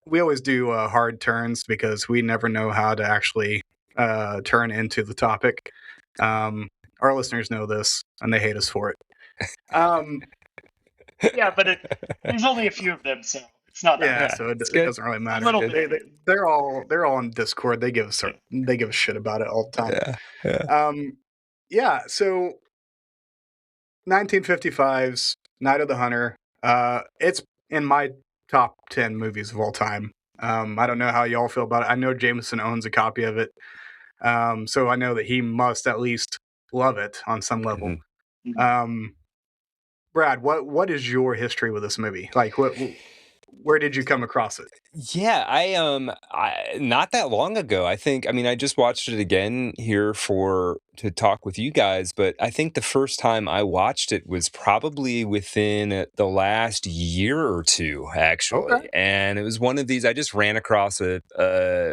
We always do hard turns because we never know how to actually turn into the topic. Our listeners know this and they hate us for it. Yeah, but there's only a few of them, so it's not that bad. So it doesn't really matter. They're all on Discord. They give a shit about it all the time. So 1955's Night of the Hunter. It's in my top 10 movies of all time. I don't know how y'all feel about it. I know Jameson owns a copy of it, so I know that he must at least love it on some level. Mm-hmm. Brad, what is your history with this movie? Like, where did you come across it? Yeah, I not that long ago. I just watched it again here to talk with you guys, but I think the first time I watched it was probably within the last year or two, actually. Okay. And it was one of these, I just ran across a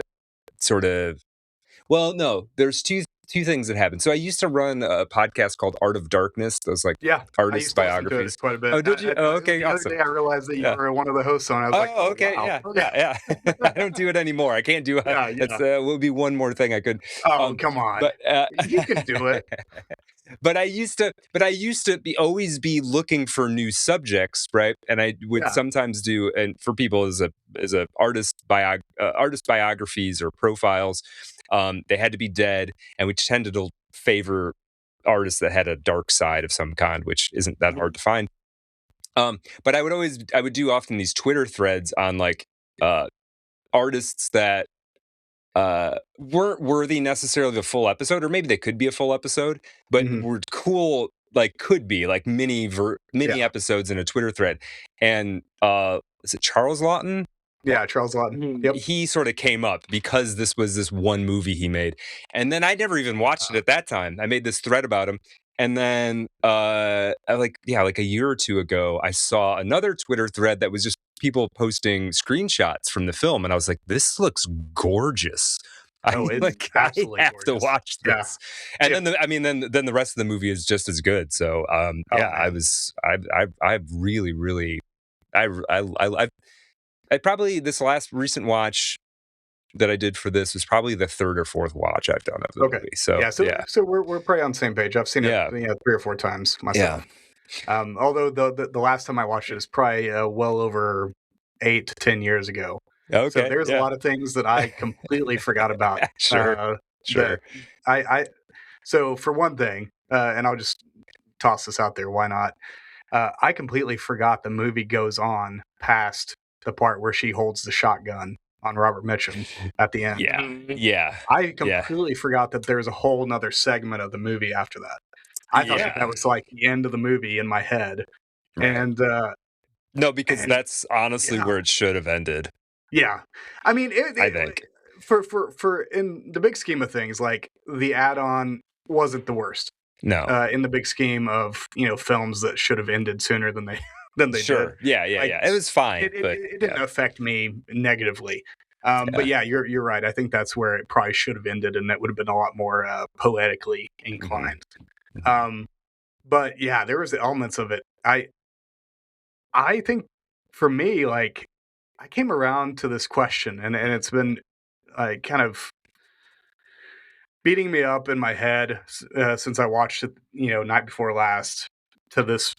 sort of, well, no, there's two things that happened. So I used to run a podcast called Art of Darkness. Those artist biographies. I used to quite a bit. Oh, did you? Okay, awesome. The other day I realized that you were one of the hosts on. I was okay, wow. Yeah. I don't do it anymore. I can't do it. It's will be one more thing I could. Come on. But you can do it. but I used to always be looking for new subjects, right? And I would sometimes do, and for people as a artist biographies or profiles, they had to be dead, and we tended to favor artists that had a dark side of some kind, which isn't that hard to find. But I would do often these Twitter threads on like artists that weren't worthy necessarily of a full episode, or maybe they could be a full episode, but were cool, like could be like mini episodes in a Twitter thread. And is it Charles Lawton? Yeah, Charles Lawton. Yep. He sort of came up because this was this one movie he made. And then I never even watched it at that time. I made this thread about him. And then like a year or two ago, I saw another Twitter thread that was just people posting screenshots from the film. And I was like, this looks gorgeous. Oh, it's absolutely I have gorgeous. to watch this. Yeah. And then the rest of the movie is just as good. So I really, really, I probably, this last recent watch that I did for this was probably the third or fourth watch I've done of the movie. So we're probably on the same page. I've seen it 3 or 4 times myself. Yeah. Although the last time I watched it is probably well over 8 to 10 years ago. Okay. So there's a lot of things that I completely forgot about. Sure. So for one thing, and I'll just toss this out there, why not? I completely forgot the movie goes on past the part where she holds the shotgun on Robert Mitchum at the end. Yeah. I completely forgot that there's a whole nother segment of the movie after that. I thought that was like the end of the movie in my head. Right. And no, because that's honestly where it should have ended. Yeah. I mean, I think for in the big scheme of things, like the add-on wasn't the worst. No. In the big scheme of, films that should have ended sooner than they did. Yeah. It was fine. It didn't affect me negatively. But yeah, you're right. I think that's where it probably should have ended, and that would have been a lot more poetically inclined. But yeah, there was elements of it. I think for me, like, I came around to this question, and it's been kind of beating me up in my head since I watched it, night before last to this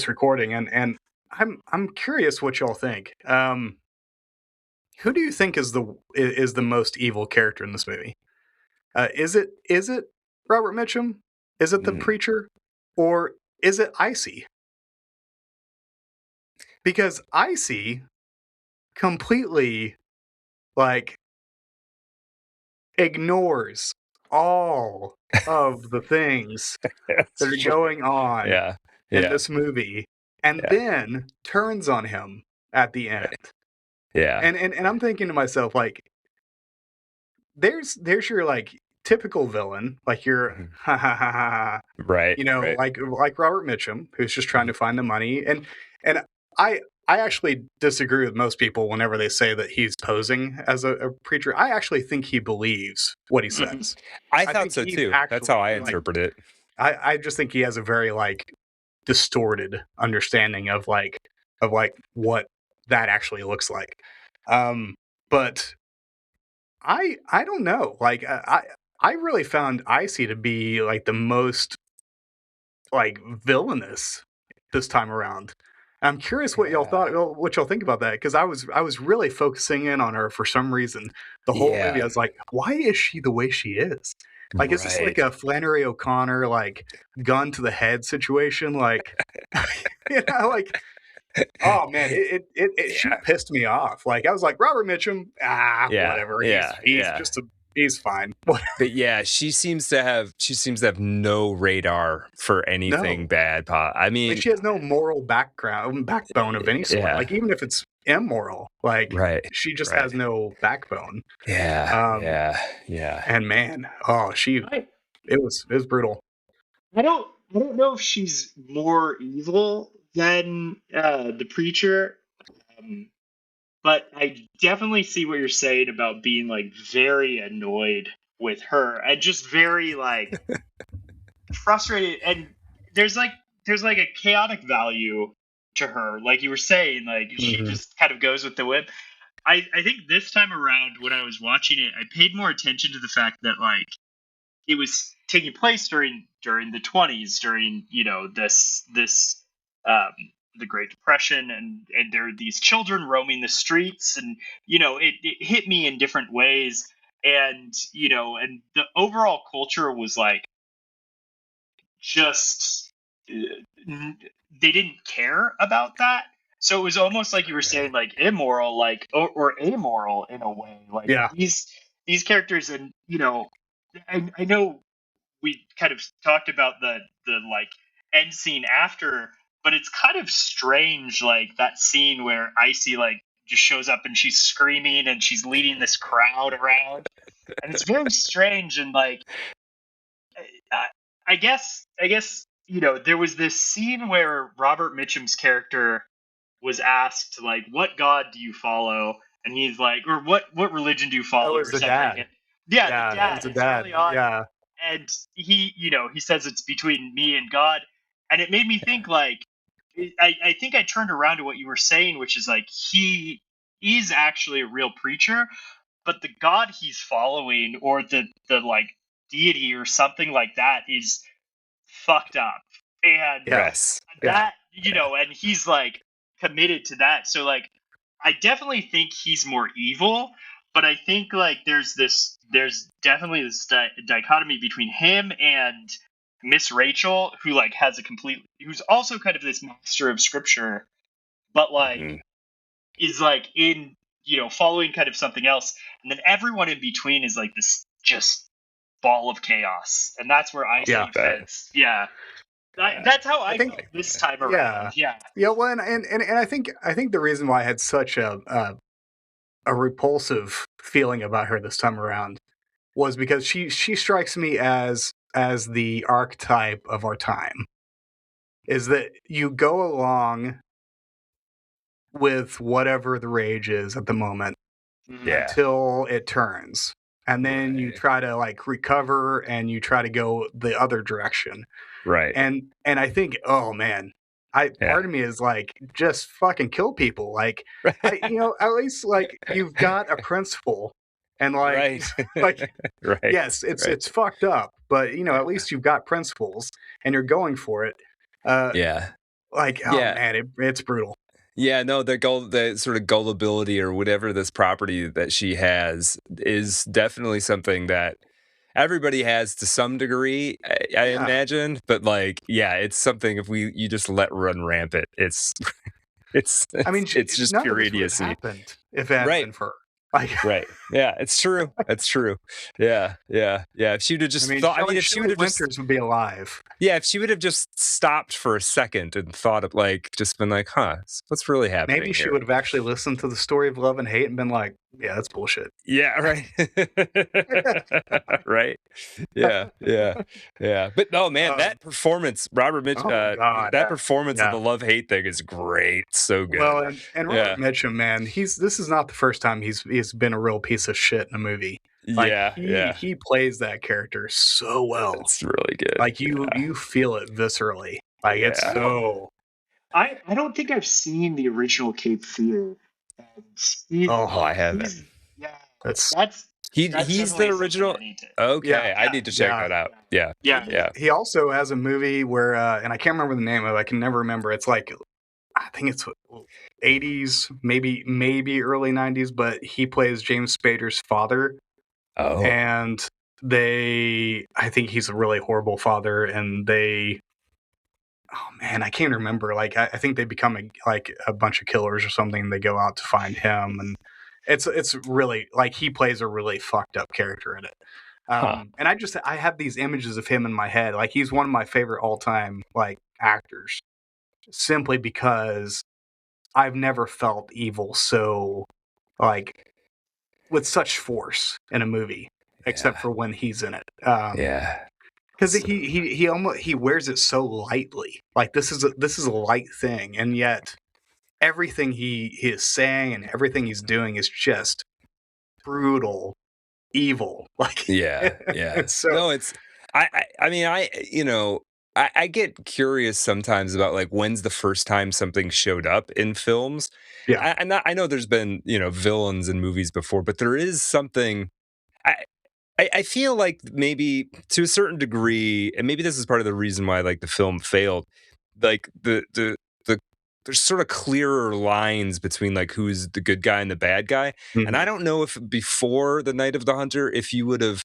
recording, and I'm curious what y'all think. Who do you think is the most evil character in this movie? Is it Robert Mitchum? Is it the preacher, or is it Icy? Because Icy completely ignores all of the things that are going on in this movie, and then turns on him at the end. Yeah. And I'm thinking to myself, there's your typical villain, like your right. Like Robert Mitchum, who's just trying to find the money. And I actually disagree with most people whenever they say that he's posing as a preacher. I actually think he believes what he says. I thought so too. That's how I interpret it. I just think he has a very distorted understanding of what that actually looks like. But I don't know. I really found Icy to be the most villainous this time around. I'm curious what y'all think about that, because I was really focusing in on her for some reason. The whole movie, I was like, why is she the way she is? Is this like a Flannery O'Connor gun to the head situation? Oh man, she pissed me off. I was like, Robert Mitchum, whatever. He's fine. But yeah, she seems to have no radar for anything bad. I mean, she has no moral backbone of any sort. Even if it's immoral, she just has no backbone. Yeah. And man, it was brutal. I don't know if she's more evil than the preacher, but I definitely see what you're saying about being very annoyed with her and just very frustrated. And there's a chaotic value to her, like you were saying. She just kind of goes with the whip. I think this time around when I was watching it, I paid more attention to the fact that it was taking place during the 20s, during this the Great Depression, and there are these children roaming the streets, and it hit me in different ways, and and the overall culture was like just they didn't care about that. So it was almost like you were saying, like immoral, like or amoral in a way. Like these characters, and I know we kind of talked about the like end scene after, but it's kind of strange, like that scene where Icy like just shows up and she's screaming and she's leading this crowd around, and it's very strange. And like I guess there was this scene where Robert Mitchum's character was asked like, "What God do you follow?" And he's like, "Or what religion do you follow?" Or something. Dad. And, the dad. It's early on. Yeah. And he says it's between me and God, and it made me think like, I think I turned around to what you were saying, which is like he is actually a real preacher, but the God he's following, or the like deity or something like that, is fucked up. And that and he's like committed to that. So like I definitely think he's more evil, but I think like there's definitely this dichotomy between him and Miss Rachel, who like has who's also kind of this master of scripture, but like is like in following kind of something else, and then everyone in between is like this just ball of chaos, and that's where I fits. That's how I think felt this time around. Well, and I think the reason why I had such a repulsive feeling about her this time around was because she strikes me as the archetype of our time. Is that you go along with whatever the rage is at the moment until it turns, and then you try to like recover and you try to go the other direction. Right. And I think, oh man, part of me is like, just fucking kill people. Like, at least like you've got a principle, and like, yes, it's fucked up, but at least you've got principles and you're going for it. Like, oh man, it's brutal. Yeah, no, the sort of gullibility or whatever this property that she has is definitely something that everybody has to some degree, I imagine. But like, it's something if you just let run rampant, it's just pure idiocy. If it hadn't been for her. Right. Yeah, it's true. That's true. Yeah. If she would have just thought, if she would have Winters would be alive. Yeah, if she would have just stopped for a second and thought of like, just been like, what's really happening? Maybe she would have actually listened to the story of love and hate and been like, yeah, that's bullshit. Yeah, right. Right. Yeah. But no, man, that performance, Robert Mitchum, that performance of the love-hate thing is great. So good. Well, and Robert Mitchum, man, this is not the first time he's been a real piece of shit in a movie. Like, he plays that character so well. It's really good. Like you feel it viscerally. Like it's so. I don't think I've seen the original Cape Fear. I haven't. He's the original. Okay, I need to check that out. Yeah. He also has a movie where, and I can't remember the name of it. I can never remember. It's like, I think it's 80s, maybe early 90s, but he plays James Spader's father. Oh. And I think he's a really horrible father, and oh man, I can't remember. Like, I think they become a bunch of killers or something, and they go out to find him, and it's really, like, he plays a really fucked up character in it. And I have these images of him in my head. Like, he's one of my favorite all-time, like, actors, simply because I've never felt evil so, like, with such force in a movie, except for when he's in it. Because he wears it so lightly. Like, this is a light thing, and yet everything he is saying and everything he's doing is just brutal, evil. Like, So no, it's I get curious sometimes about like when's the first time something showed up in films. I know there's been villains in movies before, but there is something. I feel like maybe to a certain degree, and maybe this is part of the reason why like the film failed, like the there's sort of clearer lines between like who's the good guy and the bad guy. And I don't know if before the Night of the Hunter, if you would have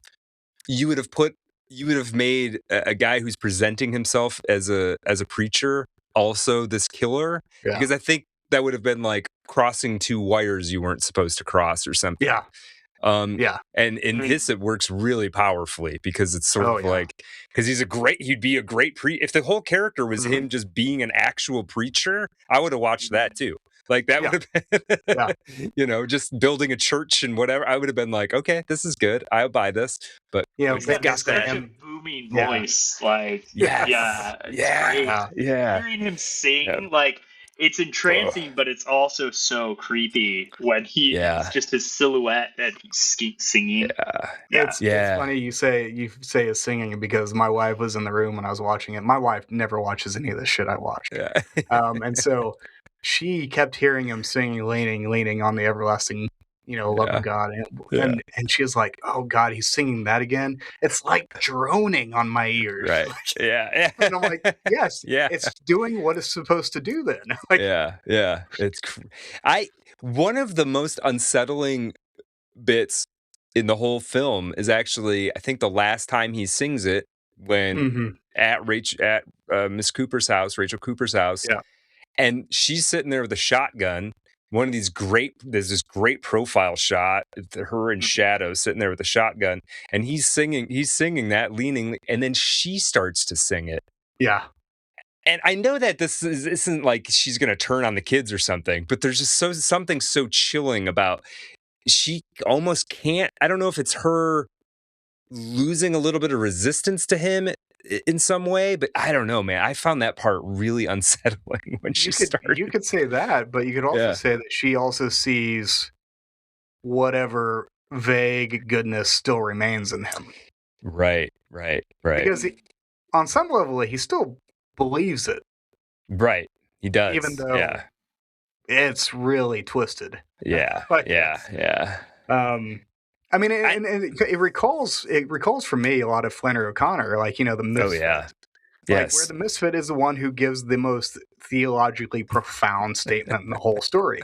put you would have made a guy who's presenting himself as a preacher also this killer, because I think that would have been like crossing two wires you weren't supposed to cross or something. And in this, it works really powerfully because it's sort of like, because he'd be a great if the whole character was him just being an actual preacher, I would have watched that too. Like that would have been, you know, just building a church and whatever. I would have been like, okay, this is good. I'll buy this. But he's got such a booming voice. Like, hearing him sing, like, it's entrancing, but it's also so creepy when it's just his silhouette and he's singing. It's funny you say his singing, because my wife was in the room when I was watching it. My wife never watches any of the shit I watch. And so she kept hearing him singing, leaning on the everlasting, love of God. And she was like, oh God, he's singing that again. It's like droning on my ears. Right. And I'm like, yes, it's doing what it's supposed to do then. It's one of the most unsettling bits in the whole film is actually, I think the last time he sings it when at Miss Cooper's house, Rachel Cooper's house. And she's sitting there with a shotgun. There's this great profile shot, her in shadow sitting there with a shotgun, and he's singing that leaning, and then she starts to sing it. And I know that this isn't like she's going to turn on the kids or something, but there's just something so chilling about, she almost can't, I don't know if it's her losing a little bit of resistance to him in some way, but I don't know, man. I found that part really unsettling when she started. You could say that, but you could also say that she also sees whatever vague goodness still remains in him. Right. Because on some level, he still believes it. Right. He does. Even though it's really twisted. I mean, and it recalls for me a lot of Flannery O'Connor, like, the misfit. Where the misfit is the one who gives the most theologically profound statement in the whole story.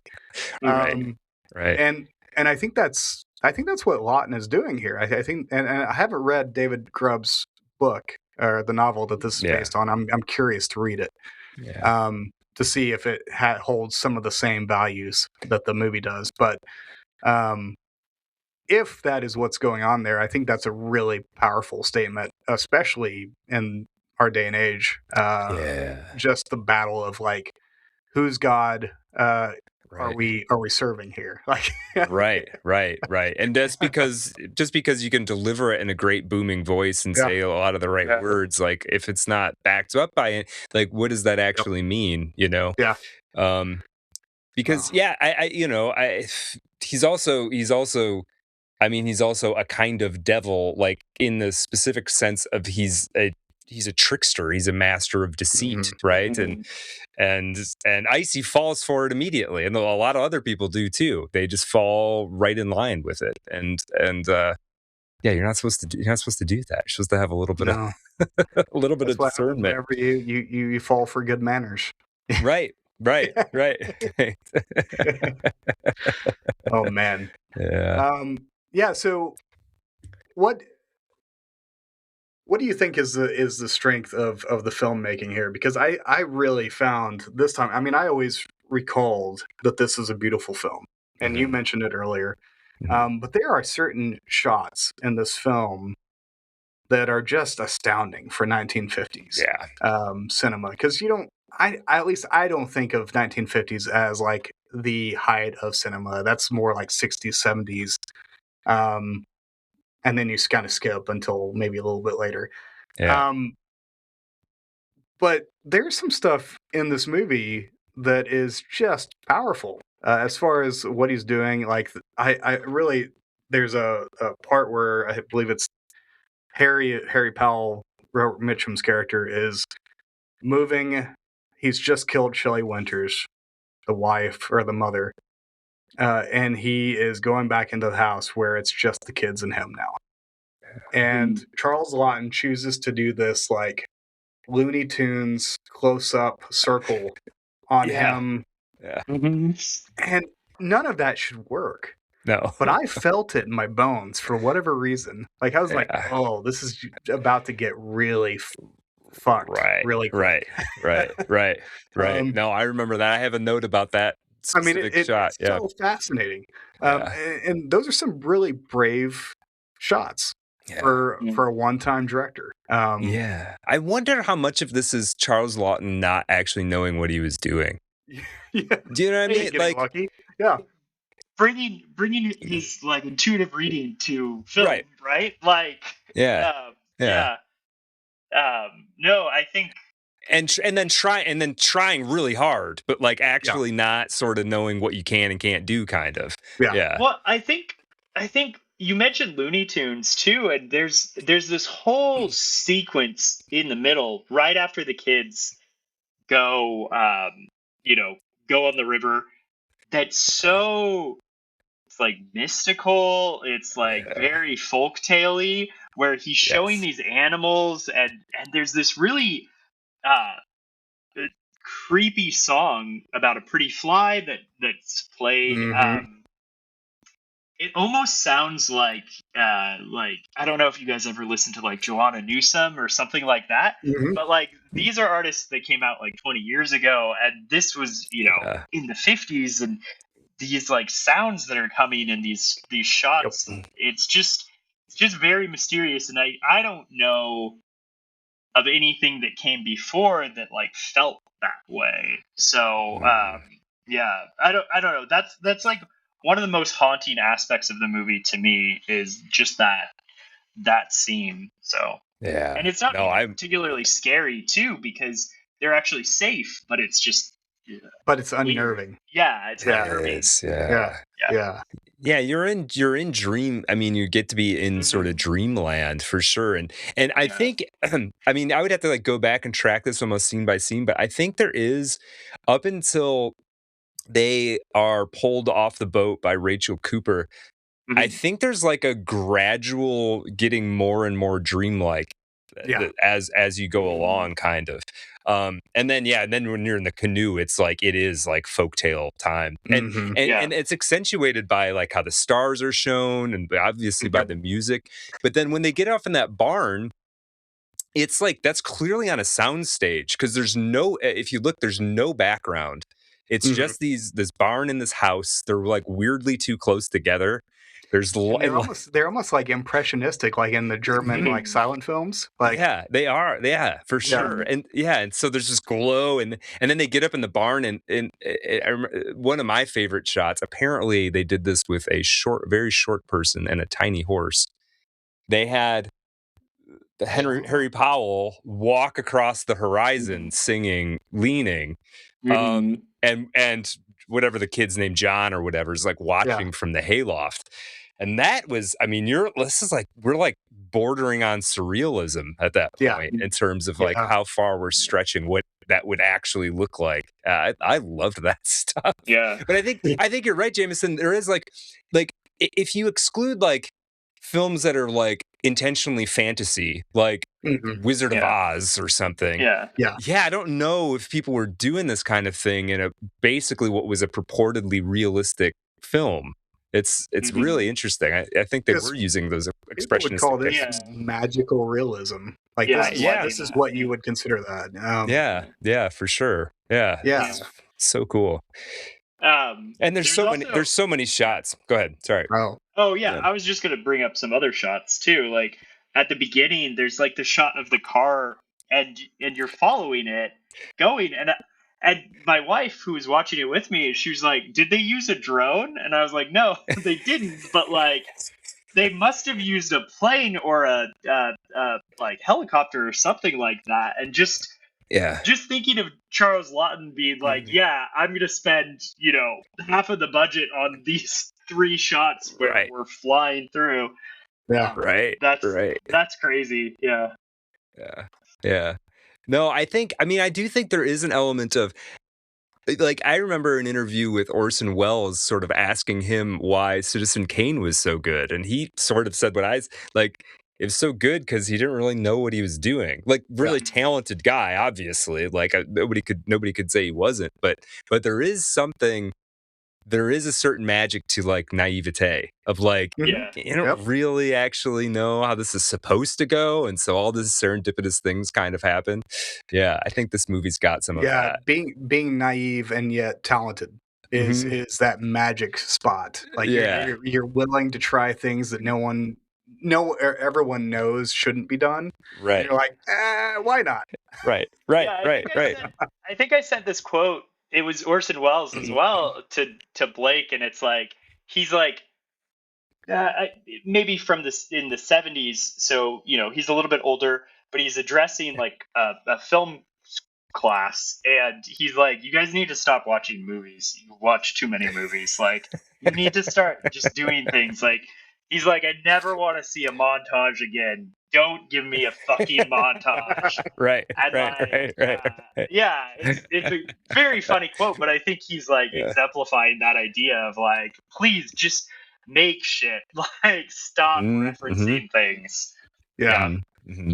Right. And I think that's what Lawton is doing here. I think, and I haven't read David Grubb's book or the novel that this is based on. I'm curious to read it. To see if it holds some of the same values that the movie does, but. If that is what's going on there, I think that's a really powerful statement, especially in our day and age. Just the battle of like, whose God are we serving here? Like, right. And that's because you can deliver it in a great booming voice and say a lot of the right words, like if it's not backed up by it, like what does that actually mean? Because he's also. I mean, he's also a kind of devil, like in the specific sense of he's a trickster. He's a master of deceit, right? And Icy falls for it immediately, and a lot of other people do too. They just fall right in line with it. And you're not supposed to do that. You're supposed to have a little bit of of discernment. Whenever you fall for good manners, right. Oh man. So what do you think is the strength of the filmmaking here? Because I really found this time, I mean, I always recalled that this is a beautiful film, and you mentioned it earlier. But there are certain shots in this film that are just astounding for 1950s cinema, because at least I don't think of 1950s as like the height of cinema. That's more like 60s, 70s. And then you kind of skip until maybe a little bit later. But there's some stuff in this movie that is just powerful as far as what he's doing. Like, I really, there's a part where I believe it's Harry Powell, Robert Mitchum's character, is moving. He's just killed Shelley Winters, the wife or the mother. And he is going back into the house where it's just the kids and him now. And Charles Lawton chooses to do this like Looney Tunes close-up circle on him. Yeah. And none of that should work. No. But I felt it in my bones for whatever reason. Like I was like, oh, this is about to get really fucked. Right. Really quick. Right. No, I remember that. I have a note about that specific shot. It's so fascinating. And those are some really brave shots for a one-time director. I wonder how much of this is Charles Lawton not actually knowing what he was doing. Do you know what I mean? Like, lucky. Yeah. Bringing his like intuitive reading to film, right? Like, no, I think, and then trying really hard, but like actually not sort of knowing what you can and can't do, kind of. Yeah. Well, I think you mentioned Looney Tunes too, and there's this whole sequence in the middle right after the kids go, go on the river. That's so, it's like mystical. It's like very folktale-y, where he's showing these animals, and there's this really creepy song about a pretty fly that's played. It almost sounds like I don't know if you guys ever listened to like Joanna Newsom or something like that, but like these are artists that came out like 20 years ago, and this was in the 50s, and these like sounds that are coming in these shots, it's just very mysterious, and I don't know of anything that came before that like felt that way. So I don't know. That's like one of the most haunting aspects of the movie to me, is just that scene. So and it's not particularly scary too, because they're actually safe, but it's just but it's unnerving. It's unnerving. Yeah, you're in dream. I mean, you get to be in sort of dreamland for sure. And I think, I mean, I would have to like go back and track this almost scene by scene, but I think there is, up until they are pulled off the boat by Rachel Cooper, I think there's like a gradual getting more and more dreamlike as you go along, kind of. And then when you're in the canoe, it's like it is like folktale time, and it's accentuated by like how the stars are shown, and obviously by the music. But then when they get off in that barn, it's like that's clearly on a sound stage, because there's no, if you look, there's no background. It's just this barn and this house. They're like weirdly too close together. They're almost like impressionistic, like in the German like silent films. Like they are, for sure. And so there's this glow, and then they get up in the barn, and one of my favorite shots. Apparently, they did this with a very short person and a tiny horse. They had Harry Powell walk across the horizon singing, leaning, and whatever the kid's name, John or whatever, is like watching from the hayloft. And that was, I mean, we're like bordering on surrealism at that point, in terms of like how far we're stretching what that would actually look like. I loved that stuff. Yeah. But I think you're right, Jameson. There is like if you exclude like films that are like intentionally fantasy, like Wizard of Oz or something. I don't know if people were doing this kind of thing in basically what was a purportedly realistic film. It's really interesting. I think they were using those expressions. People would call this magical realism. Like this is what you would consider that. Yeah, for sure. Yeah. It's so cool. And there's so many shots. Go ahead. Sorry. Oh yeah, I was just gonna bring up some other shots too. Like at the beginning, there's like the shot of the car, and you're following it going, and my wife, who was watching it with me, she was like, "Did they use a drone?" And I was like, "No, they didn't." But like, they must have used a plane or a like helicopter or something like that. And just thinking of Charles Lawton being like, I'm going to spend, half of the budget on these 3 shots where we're flying through. Yeah. That's crazy. Yeah. No, I do think there is an element of, like, I remember an interview with Orson Welles sort of asking him why Citizen Kane was so good. And he sort of said what it was so good because he didn't really know what he was doing. Like, really talented guy, obviously. Like, nobody could say he wasn't. But there is something. There is a certain magic to like naivete of like, you don't really actually know how this is supposed to go. And so all these serendipitous things kind of happen. Yeah, I think this movie's got some of that. Being naive and yet talented is that magic spot. Like you're willing to try things that everyone knows shouldn't be done. Right. And you're like, why not? Right. I think I sent this quote. It was Orson Welles as well to Blake, and it's like he's like maybe from in the 70s, so he's a little bit older, but he's addressing like a film class, and he's like, you guys need to stop watching movies. You watch too many movies. Like, you need to start just doing things. Like, he's like, I never want to see a montage again. Don't give me a fucking montage. Right. Yeah, it's a very funny quote, but I think he's like exemplifying that idea of like, please just make shit. Like, stop referencing things. Yeah.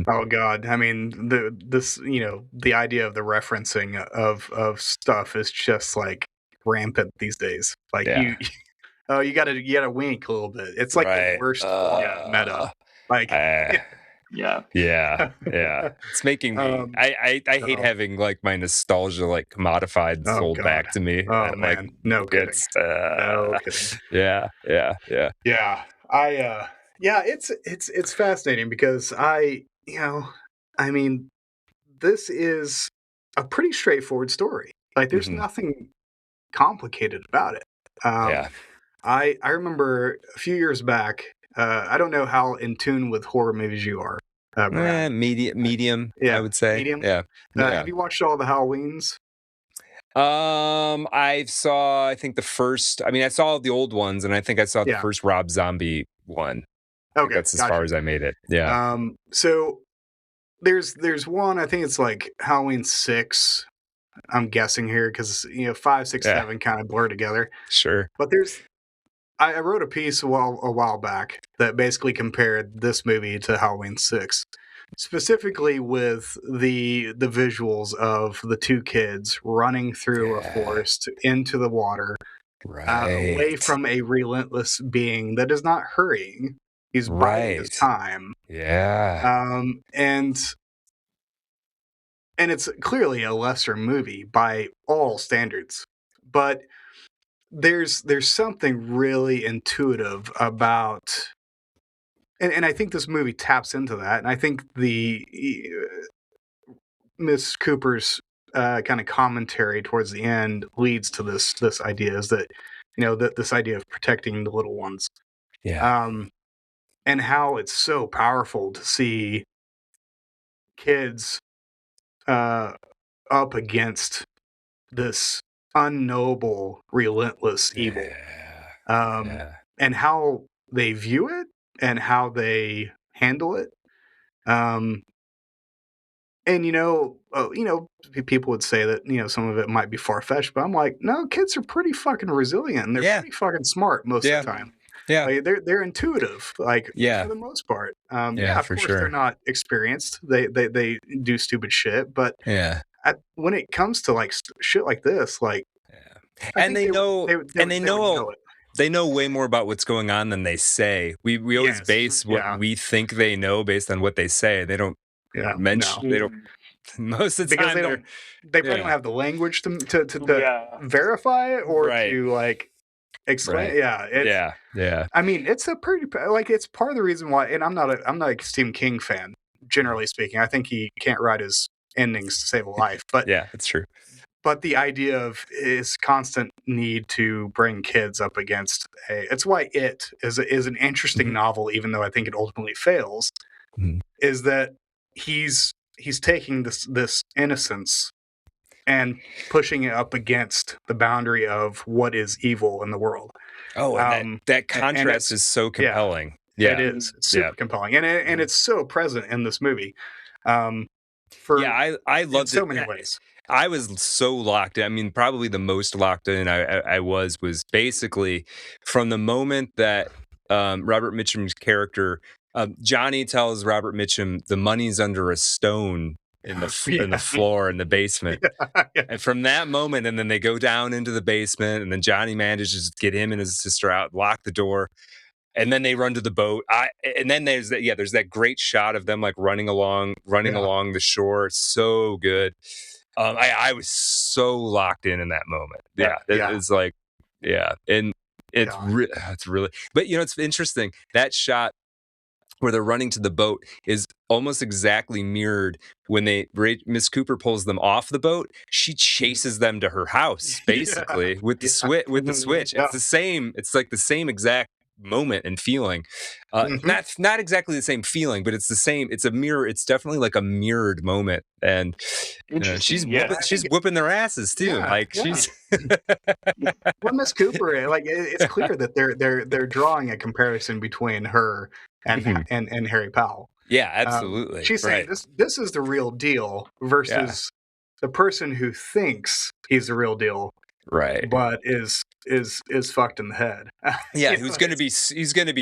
Oh God! I mean, the idea of the referencing of stuff is just like rampant these days. Like you gotta wink a little bit. It's like the worst form of meta. Like, yeah. It's making me. I hate having like my nostalgia like commodified and sold back to me. Oh man, like, no kidding. No kidding. Yeah. It's fascinating because this is a pretty straightforward story. Like, there's nothing complicated about it. I remember a few years back. I don't know how in tune with horror movies you are. Medium. I would say. Medium. Yeah. Have you watched all the Halloweens? I saw. I think the first. I mean, I saw the old ones, and I think I saw the first Rob Zombie one. Okay, that's as far as I made it. Yeah. So there's one. I think it's like Halloween 6. I'm guessing here because 5, 6, 7 kind of blur together. Sure. But I wrote a piece a while back that basically compared this movie to Halloween 6, specifically with the visuals of the two kids running through a forest into the water, away from a relentless being that is not hurrying. He's biding his time. Yeah. And it's clearly a lesser movie by all standards, but there's something really intuitive about, and I think this movie taps into that, and I think the Miss Cooper's kind of commentary towards the end leads to this idea, is that this idea of protecting the little ones, and how it's so powerful to see kids up against this unknowable, relentless evil, and how they view it and how they handle it. And people would say that some of it might be far-fetched, but I'm like, no, kids are pretty fucking resilient, and they're pretty fucking smart most of the time. Like, they're intuitive, like, for the most part. Of course, they're not experienced. They do stupid shit, but when it comes to like shit like this, like, they know way more about what's going on than they say. We always base what we think they know based on what they say. They don't mention. They don't. Most of the time, they probably don't have the language to verify or to like explain. I mean, it's a pretty, like, it's part of the reason why. And I'm not a Stephen King fan, generally speaking. I think he can't write his endings to save a life. But it's true. But the idea of his constant need to bring kids up against it's why it is an interesting novel, even though I think it ultimately fails. Is that he's taking this innocence and pushing it up against the boundary of what is evil in the world. Oh, and that contrast is so compelling. It is. It's super compelling, and it's so present in this movie. I loved it so many ways. I was so locked in. I mean, probably the most locked in I was basically from the moment that Robert Mitchum's character, Johnny tells Robert Mitchum the money's under a stone in the floor in the basement. And from that moment, and then they go down into the basement, and then Johnny manages to get him and his sister out, lock the door, and then they run to the boat. And then there's that great shot of them like running along the shore. It's so good. I was so locked in that moment. It's like, and it's really, but it's interesting, that shot where they're running to the boat is almost exactly mirrored when Miss Cooper pulls them off the boat. She chases them to her house basically with the switch. It's the same. It's like the same exact moment and feeling. Not exactly the same feeling, but it's the same. It's a mirror. It's definitely like a mirrored moment, and she's whooping their asses too. She's. Well, Miss Cooper, like it's clear that they're drawing a comparison between her and Harry Powell. Yeah, absolutely. She's saying this is the real deal versus the person who thinks he's the real deal, right? But is fucked in the head. Yeah, he's gonna be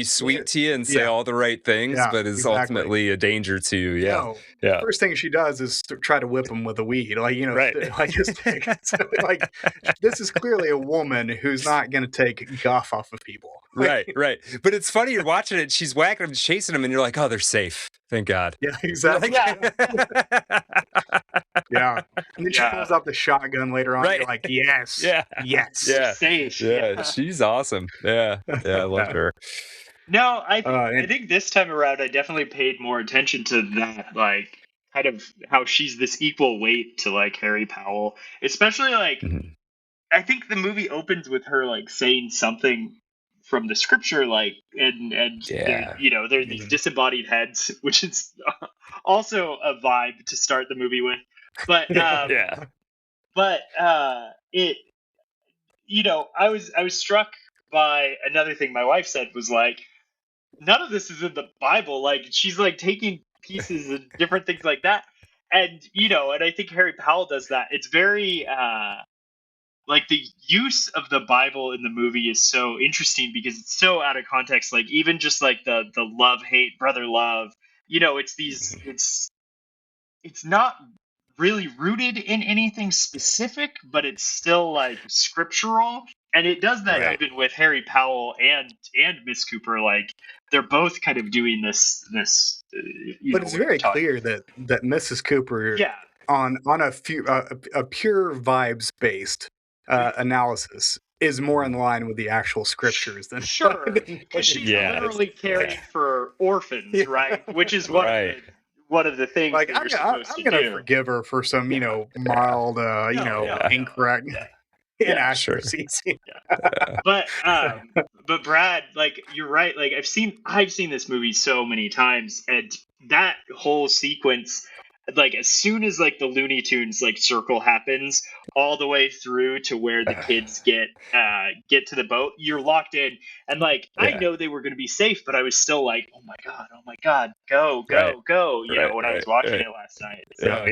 sweet to you and say all the right things, but is ultimately a danger to you. Yeah, First thing she does is try to whip him with a weed, like a stick. So, like, this is clearly a woman who's not gonna take guff off of people. Right. But it's funny, you're watching it, she's whacking them, chasing them, and you're like, oh, they're safe. Thank God. Yeah, exactly. Yeah. And then she pulls out the shotgun later on. Right. You're like, yes. Yeah. Yes. Yeah. Safe. Yeah. She's awesome. Yeah. Yeah. I love her. No, I think this time around I definitely paid more attention to that, like kind of how she's this equal weight to like Harry Powell. Especially like I think the movie opens with her like saying something from the scripture, like and there's these disembodied heads, which is also a vibe to start the movie with. But it I was struck by another thing my wife said, was like, none of this is in the Bible. Like, she's like taking pieces and different things like that, and and I think Harry Powell does that. It's very like the use of the Bible in the movie is so interesting because it's so out of context. Like even just like the love, hate, brother love, it's these, it's not really rooted in anything specific, but it's still like scriptural. And it does that even with Harry Powell and Miss Cooper. Like they're both kind of doing this. But it's very clear that Mrs. Cooper, on a pure vibes based analysis, is more in line with the actual scriptures than because she's literally caring for orphans, right? Which is one of the things. Like I'm gonna forgive her for some mild incorrect inaccuracies. But Brad, like you're right. Like I've seen this movie so many times, and that whole sequence, like as soon as like the Looney Tunes like circle happens all the way through to where the kids get to the boat, you're locked in. And like I know they were going to be safe, but I was still like, oh my god, go, when I was watching it last night. So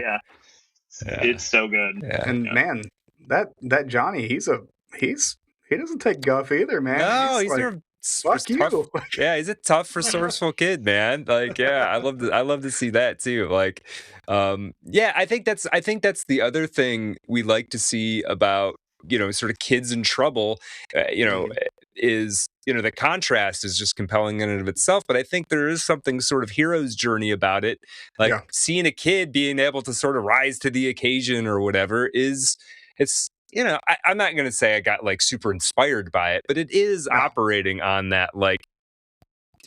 it's so good. And man, that Johnny, he doesn't take guff either, man. No, he's like, fuck you. Tough. Yeah, he's a tough, resourceful kid, man. Like, I love to see that too. Like, I think that's the other thing we like to see about sort of kids in trouble. Is the contrast is just compelling in and of itself. But I think there is something sort of hero's journey about it. Like seeing a kid being able to sort of rise to the occasion or whatever it's. I'm not going to say I got like super inspired by it, but it is operating on that like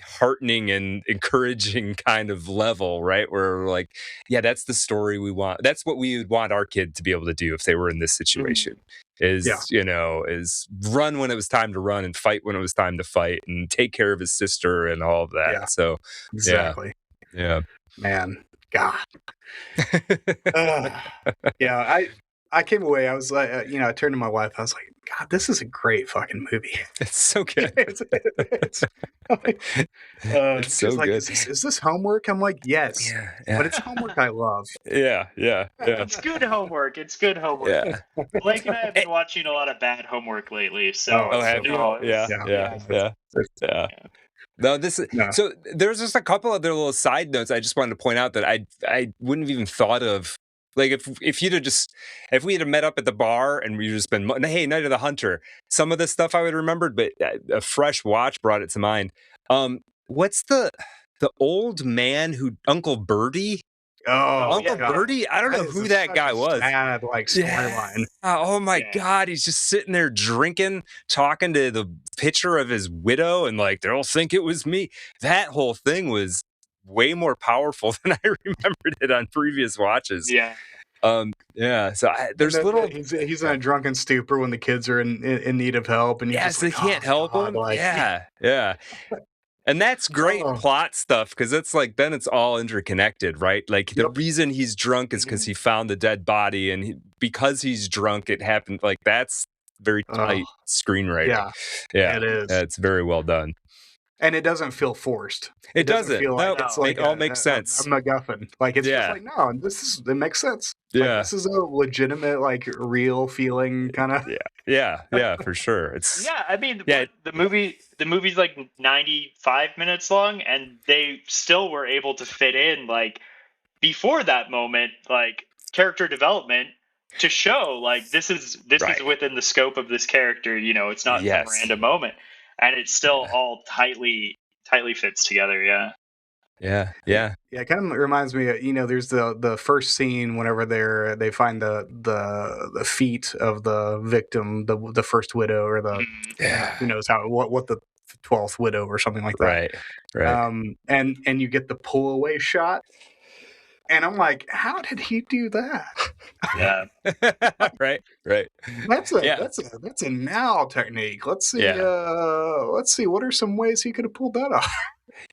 heartening and encouraging kind of level, right? Where we're like, that's the story we want. That's what we would want our kid to be able to do if they were in this situation. Is run when it was time to run and fight when it was time to fight and take care of his sister and all of that. Yeah. So exactly. Yeah. Man, God. I came away. I was like, I turned to my wife. I was like, God, this is a great fucking movie. It's so good. It's so like, good. Is this homework? I'm like, yes, but it's homework I love. Yeah. It's good homework. Yeah. Blake and I have been watching a lot of bad homework lately. So, have you? Yeah. No, this is so. There's just a couple other little side notes I just wanted to point out that I wouldn't have even thought of. Like if we had met up at the bar and we just been, hey, Night of the Hunter, some of this stuff I would have remembered, but a fresh watch brought it to mind. What's the old man who Uncle Birdie? Uncle Birdie? I don't know who that guy was. Sad, storyline. Oh my God, he's just sitting there drinking, talking to the picture of his widow, and they'll think it was me. That whole thing was way more powerful than I remembered it on previous watches. Yeah. So there's little. He's in a drunken stupor when the kids are in need of help, and they can't help him. Yeah. And that's great plot stuff because it's then it's all interconnected, right? The reason he's drunk is because he found the dead body, and because he's drunk, it happened. That's very tight screenwriting. Yeah, it is. It's very well done, and it doesn't feel forced. It doesn't feel like it all makes sense. A MacGuffin. It's just no, it makes sense. Yeah, this is a legitimate, real feeling kind of. Yeah, for sure. It's I mean, the movie's 95 minutes long, and they still were able to fit in before that moment, character development to show this is within the scope of this character. It's not some random moment, and it's still all tightly fits together. Yeah. It kind of reminds me of, there's the first scene whenever they find the feet of the victim, the first widow, or the who knows what the 12th widow or something like that. Right. And you get the pull away shot, and I'm like, how did he do that? Yeah. Right. That's a now technique. Let's see. Let's see. What are some ways he could have pulled that off?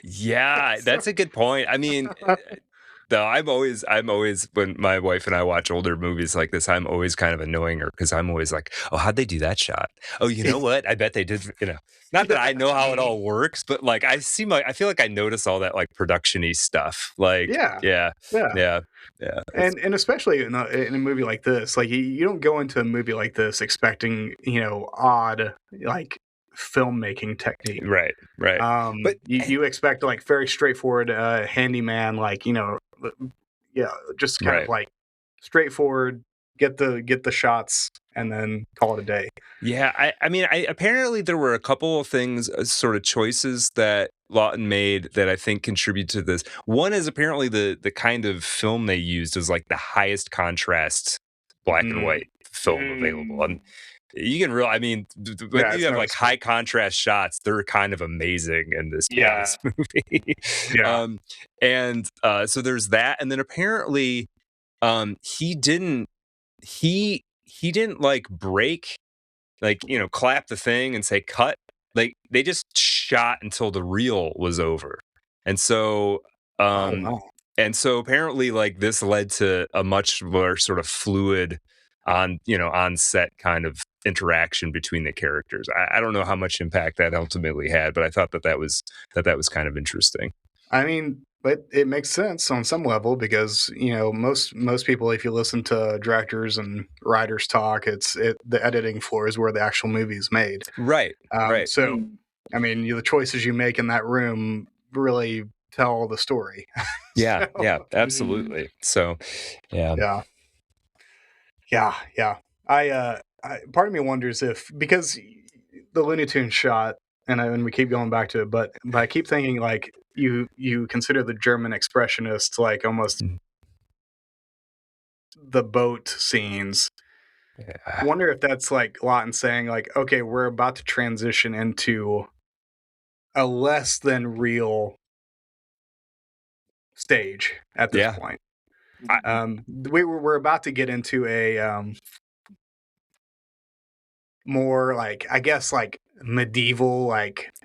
Yeah, that's a good point. I mean, though I'm always when my wife and I watch older movies like this, I'm always kind of annoying her because I'm always like, oh, how'd they do that shot? Oh, you know what? I bet they did. Not that I know how it all works, but I feel like I notice all that production-y stuff. Yeah. And especially in a movie like this, you don't go into a movie like this expecting odd filmmaking technique, right? But you expect very straightforward handyman, just kind of straightforward, get the shots and then call it a day. Yeah, I mean, apparently there were a couple of things, sort of choices that Lawton made that I think contribute to this. One is apparently the kind of film they used was the highest contrast black and white film available. And you can when you have high contrast shots, they're kind of amazing in this movie. So there's that, and then apparently he didn't break, clap the thing and say cut. They just shot until the reel was over, and so and so apparently this led to a much more sort of fluid on set kind of interaction between the characters. I don't know how much impact that ultimately had, but I thought that was kind of interesting. I mean, but it makes sense on some level because most people, if you listen to directors and writers talk, the editing floor is where the actual movie is made. Right. So, I mean, the choices you make in that room really tell the story. Yeah, absolutely. So, yeah. I part of me wonders if, because the Looney Tunes shot, and we keep going back to it, but I keep thinking you consider the German expressionists almost the boat scenes. I wonder if that's Lawton saying okay, we're about to transition into a less than real stage at this point. We're about to get into a more I guess medieval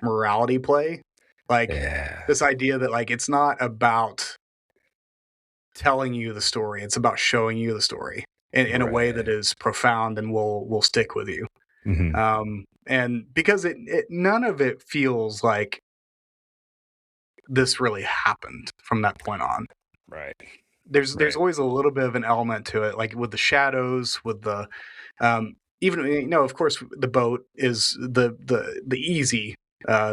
morality play, this idea that it's not about telling you the story, it's about showing you the story in a way that is profound and will stick with you. And because it none of it feels like this really happened from that point on. Right. There's always a little bit of an element to it, with the shadows, with the even of course the boat is the easy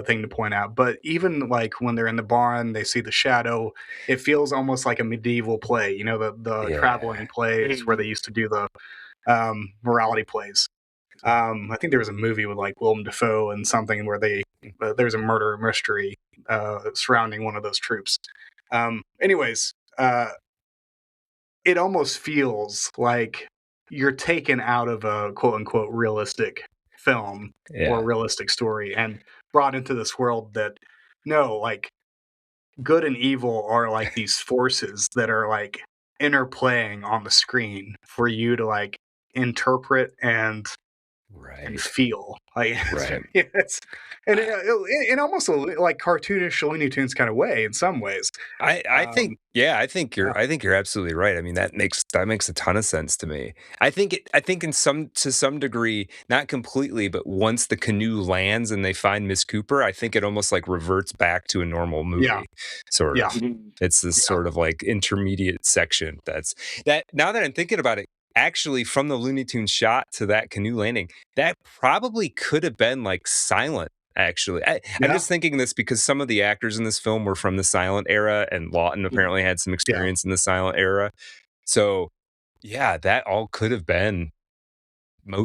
thing to point out. But even like when they're in the barn, they see the shadow. It feels almost like a medieval play. You know, the traveling plays where they used to do the morality plays. I think there was a movie with like Willem Dafoe and something where there's a murder mystery surrounding one of those troops. Anyways, it almost feels like you're taken out of a quote unquote realistic film or realistic story and brought into this world that like good and evil are like these forces that are like interplaying on the screen for you to like interpret and feel like it's and in almost a like cartoonish Looney Tunes kind of way in some ways. I think you're absolutely right. I mean, that makes a ton of sense to me. I think to some degree, not completely, but once the canoe lands and they find Miss Cooper, I think it almost like reverts back to a normal movie. Sort of. It's this sort of like intermediate section that now that I'm thinking about it, actually, from the Looney Tunes shot to that canoe landing, that probably could have been like silent. Actually, I'm just thinking this because some of the actors in this film were from the silent era, and Lawton apparently had some experience in the silent era. So, yeah, that all could have been,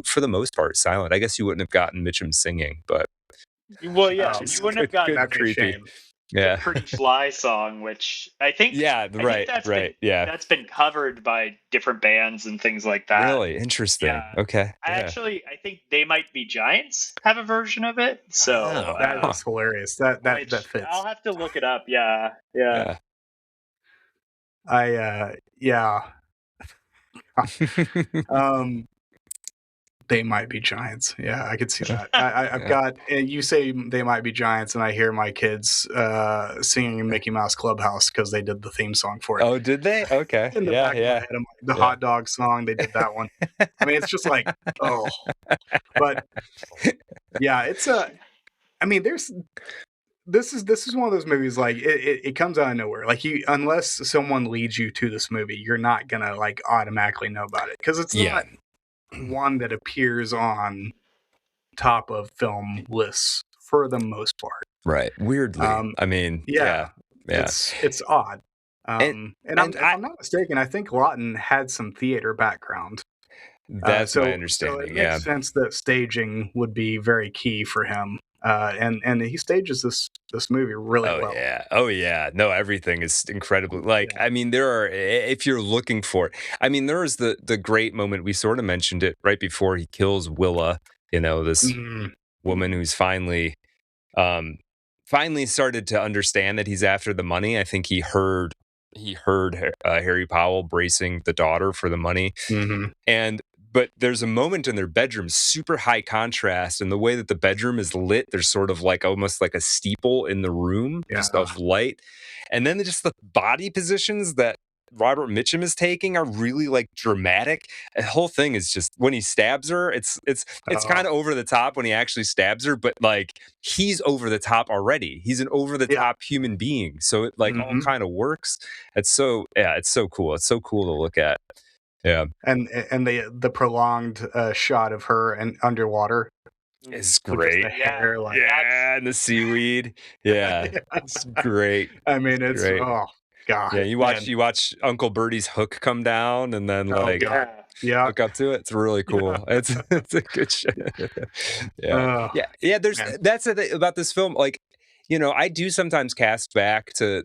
for the most part, silent. I guess you wouldn't have gotten Mitchum singing, but you wouldn't have gotten that creepy. The Pretty Fly song, which I think that's been covered by different bands and things like that. Really interesting. Okay. I think They Might Be Giants have a version of it. So that is hilarious. That fits. I'll have to look it up. Yeah. They Might Be Giants. Yeah, I could see that. I've got, you say They Might Be Giants, and I hear my kids singing Mickey Mouse Clubhouse because they did the theme song for it. Oh, did they? Okay. In the back of my head, I'm like, the hot dog song, they did that one. I mean, it's just like, oh. But, yeah, it's I mean, this is one of those movies, like, it comes out of nowhere. Like, unless someone leads you to this movie, you're not going to, like, automatically know about it. Because it's not one that appears on top of film lists for the most part. Right. Weirdly. I mean, it's odd. If I'm not mistaken, I think Lawton had some theater background. That's my understanding. So it makes sense that staging would be very key for him. And he stages this movie really well. Oh yeah. No, everything is incredibly I mean, there are, if you're looking for it, I mean, there is the great moment, we sort of mentioned it right before he kills Willa, this woman who's finally started to understand that he's after the money. I think he heard Harry Powell bracing the daughter for the money. But there's a moment in their bedroom, super high contrast, and the way that the bedroom is lit, there's sort of like almost like a steeple in the room, just of light. And then just the body positions that Robert Mitchum is taking are really like dramatic. The whole thing is just, when he stabs her, it's kind of over the top when he actually stabs her, but like he's over the top already. He's an over the top human being. So it like all kind of works. It's so cool. It's so cool to look at. Yeah, and the prolonged shot of her and underwater is great. The hair, and the seaweed. Yeah, it's great. I mean, it's great. Oh god. Yeah, you watch Uncle Bertie's hook come down, and then hook up to it. It's really cool. It's a good show. That's the thing about this film. Like, I do sometimes cast back to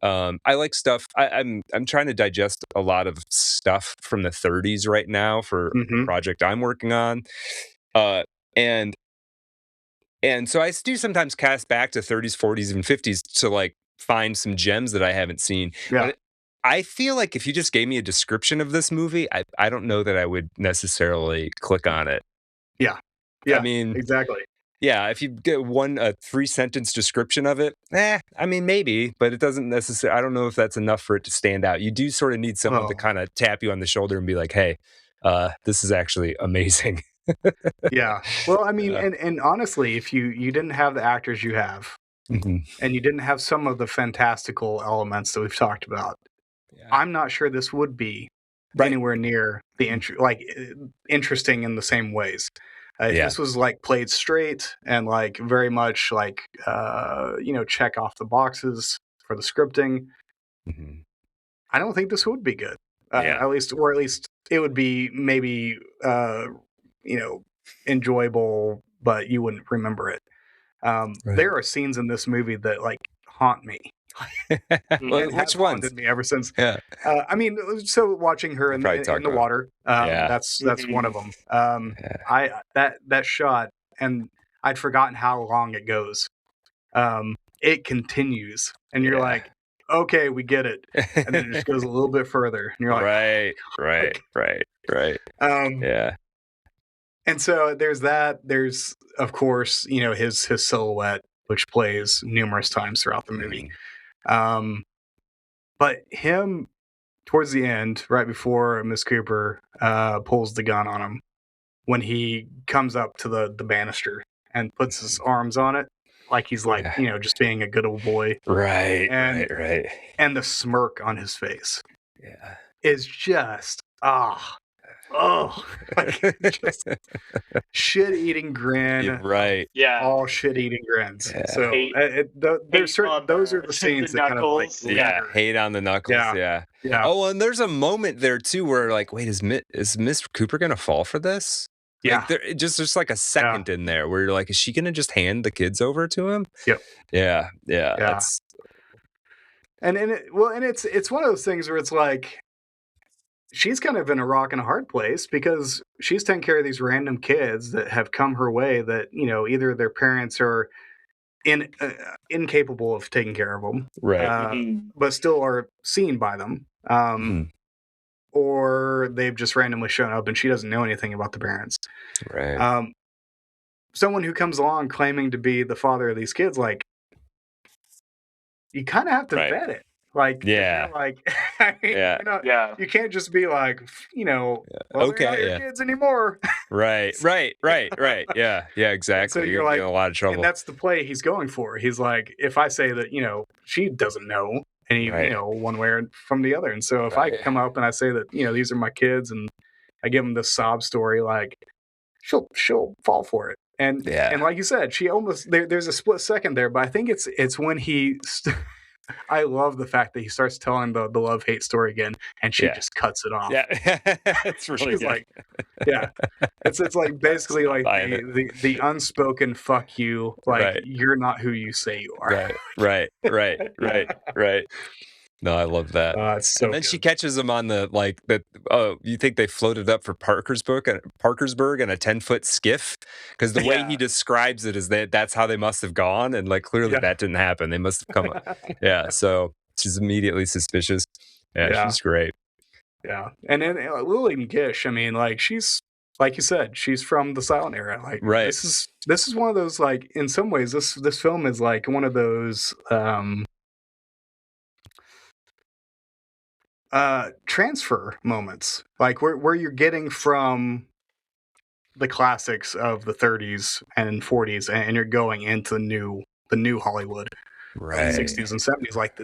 I like stuff. I'm trying to digest a lot of stuff from the 30s right now for a project I'm working on, and so I do sometimes cast back to 30s, 40s, and 50s to like find some gems that I haven't seen. Yeah. But I feel like if you just gave me a description of this movie, I don't know that I would necessarily click on it. Yeah. I mean, exactly. Yeah, if you get a 3-sentence description of it, I mean, maybe, but it doesn't necessarily, I don't know if that's enough for it to stand out. You do sort of need someone to kind of tap you on the shoulder and be like, hey, this is actually amazing. Yeah. Well, I mean, and honestly, if you didn't have the actors you have, and you didn't have some of the fantastical elements that we've talked about, I'm not sure this would be anywhere near the interesting in the same ways. If this was like played straight and like very much like check off the boxes for the scripting, I don't think this would be good. At least it would be maybe enjoyable, but you wouldn't remember it. There are scenes in this movie that like haunt me. Well, which ones? Haunted me ever since. Yeah. I mean, so watching her in the water, that's one of them. That shot, and I'd forgotten how long it goes. It continues, and you're like, okay, we get it, and then it just goes a little bit further, and you're like, right. Yeah. And so there's that. There's, of course, his silhouette, which plays numerous times throughout the movie. But him towards the end, right before Miss Cooper pulls the gun on him, when he comes up to the banister and puts his arms on it, like he's like, just being a good old boy. Right. And the smirk on his face is just, just shit-eating grin. Right. Yeah. All shit-eating grins. Yeah. So those are the scenes that kind of like hate on the knuckles. Yeah. Oh, and there's a moment there too where like, wait, is Miss Cooper gonna fall for this? Yeah. Like, just like a second in there where you're like, is she gonna just hand the kids over to him? Yep. Yeah. That's... And it's one of those things where it's like, she's kind of in a rock and a hard place because she's taking care of these random kids that have come her way that, either their parents are incapable of taking care of them, right? But still are seen by them, or they've just randomly shown up and she doesn't know anything about the parents. Right. Someone who comes along claiming to be the father of these kids, like, you kind of have to vet it. Like, like, you can't just be like, they're not your kids anymore. Right. Yeah, exactly. So you're like, in a lot of trouble. And that's the play he's going for. He's like, if I say that, she doesn't know any, one way or from the other. And so if I come up and I say that, these are my kids, and I give them this sob story, like, she'll fall for it. And like you said, she almost there's a split second there, but I think it's when he. I love the fact that he starts telling the love-hate story again, and she just cuts it off. Yeah, it's really She's like, it's like basically like the unspoken fuck you, like you're not who you say you are. Right. No, I love that. It's so and then good. She catches him on the you think they floated up for Parkersburg in a 10-foot skiff? Because the way he describes it is that's how they must have gone, and like clearly that didn't happen. They must have come. So she's immediately suspicious. She's great. Yeah, and then Lillian Gish, I mean, like, she's, like you said, she's from the silent era. Like, this is one of those, like, in some ways, this film is like one of those transfer moments, like where you're getting from the classics of the 30s and 40s, and you're going into the new Hollywood, right? 60s and 70s. Like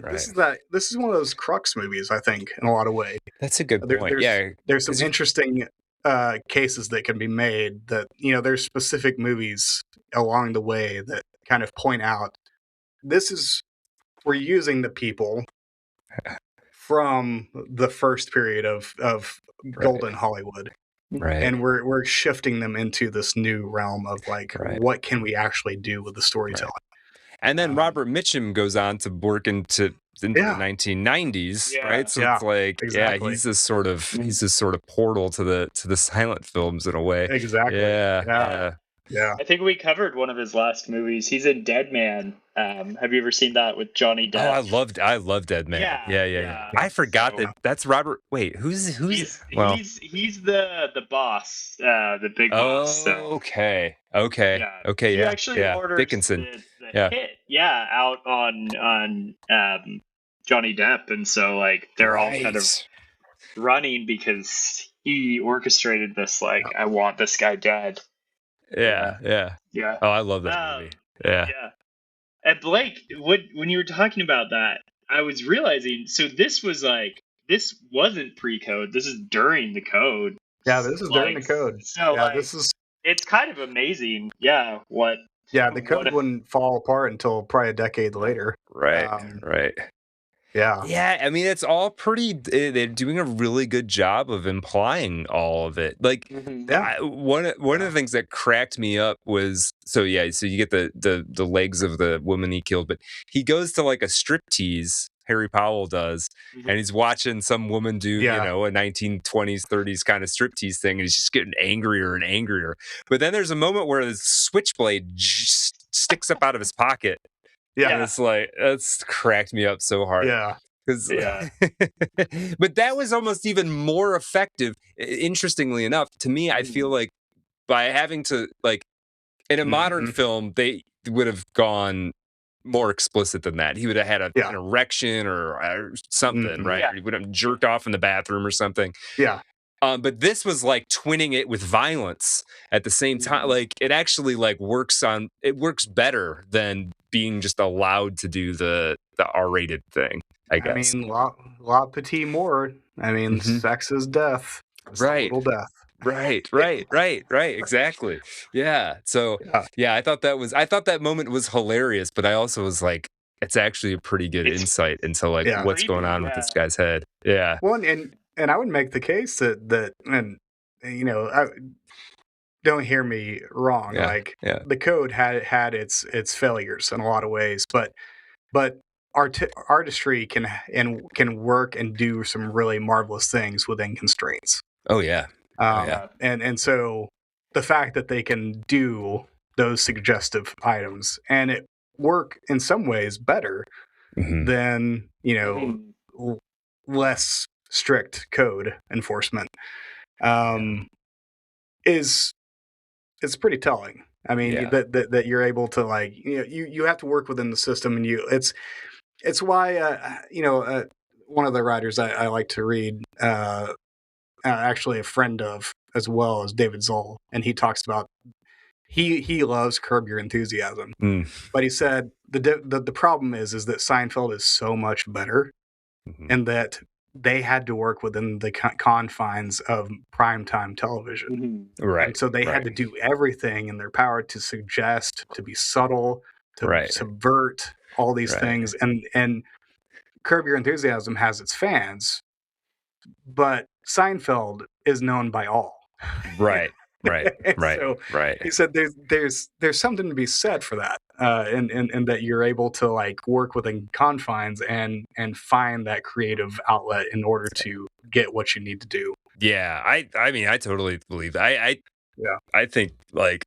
this is one of those crux movies, I think, in a lot of ways. That's a good point. There's some interesting cases that can be made that there's specific movies along the way that kind of point out we're using the people from the first period of golden Hollywood, and we're shifting them into this new realm of like, what can we actually do with the storytelling? And then Robert Mitchum goes on to work into the 1990s, right? So it's like, he's this sort of portal to the silent films in a way. Exactly. Yeah. I think we covered one of his last movies. He's in Dead Man. Have you ever seen that with Johnny Depp? Oh, I love Dead Man. Yeah. I forgot that's Robert. Wait, who's he's the boss, the big boss. So. Okay. He actually orders Dickinson. the hit, out on Johnny Depp, and so like they're all kind of running because he orchestrated this. Like, I want this guy dead. Yeah. Oh, I love that movie. Yeah. And Blake, when you were talking about that, I was realizing, so this wasn't pre-code. This is during the code. Yeah, this is during the code. So this is it's kind of amazing. Yeah. The code wouldn't fall apart until probably a decade later. Right. Right. Yeah. Yeah, I mean, it's all pretty. They're doing a really good job of implying all of it. Like, one of the things that cracked me up was so you get the legs of the woman he killed, but he goes to like a striptease. Harry Powell does, and he's watching some woman do a 1920s 30s kind of striptease thing, and he's just getting angrier and angrier. But then there's a moment where the switchblade just sticks up out of his pocket. Yeah, and it's like that's cracked me up so hard. Yeah. But that was almost even more effective. Interestingly enough, to me, I feel like by having to like in a modern film, they would have gone more explicit than that. He would have had an erection or something, right? Or he would have jerked off in the bathroom or something. Yeah. But this was like twinning it with violence at the same time. Like it actually like works better than being just allowed to do the R-rated thing. I guess. I mean, la petit mort. I mean, sex is death. It's right. Total death. Right. Exactly. Yeah. So I thought that moment was hilarious, but I also was like, it's actually a pretty good insight into like what's going on with this guy's head. Yeah. Well, and I would make the case that and don't hear me wrong. The code had its failures in a lot of ways, but artistry can work and do some really marvelous things within constraints. Oh yeah. And so the fact that they can do those suggestive items and it work in some ways better than less strict code enforcement it's pretty telling. I mean that you're able to like you have to work within the system, and it's why one of the writers I like to read, actually a friend of as well as David Zoll, and he talks about he loves Curb Your Enthusiasm, but he said the problem is that Seinfeld is so much better, and that they had to work within the confines of primetime television. Right. And so they had to do everything in their power to suggest, to be subtle, to subvert all these things. And Curb Your Enthusiasm has its fans, but Seinfeld is known by all. Right. So he said there's something to be said for that, and that you're able to like work within confines and find that creative outlet in order to get what you need to do. Yeah, I mean I totally believe that. I think like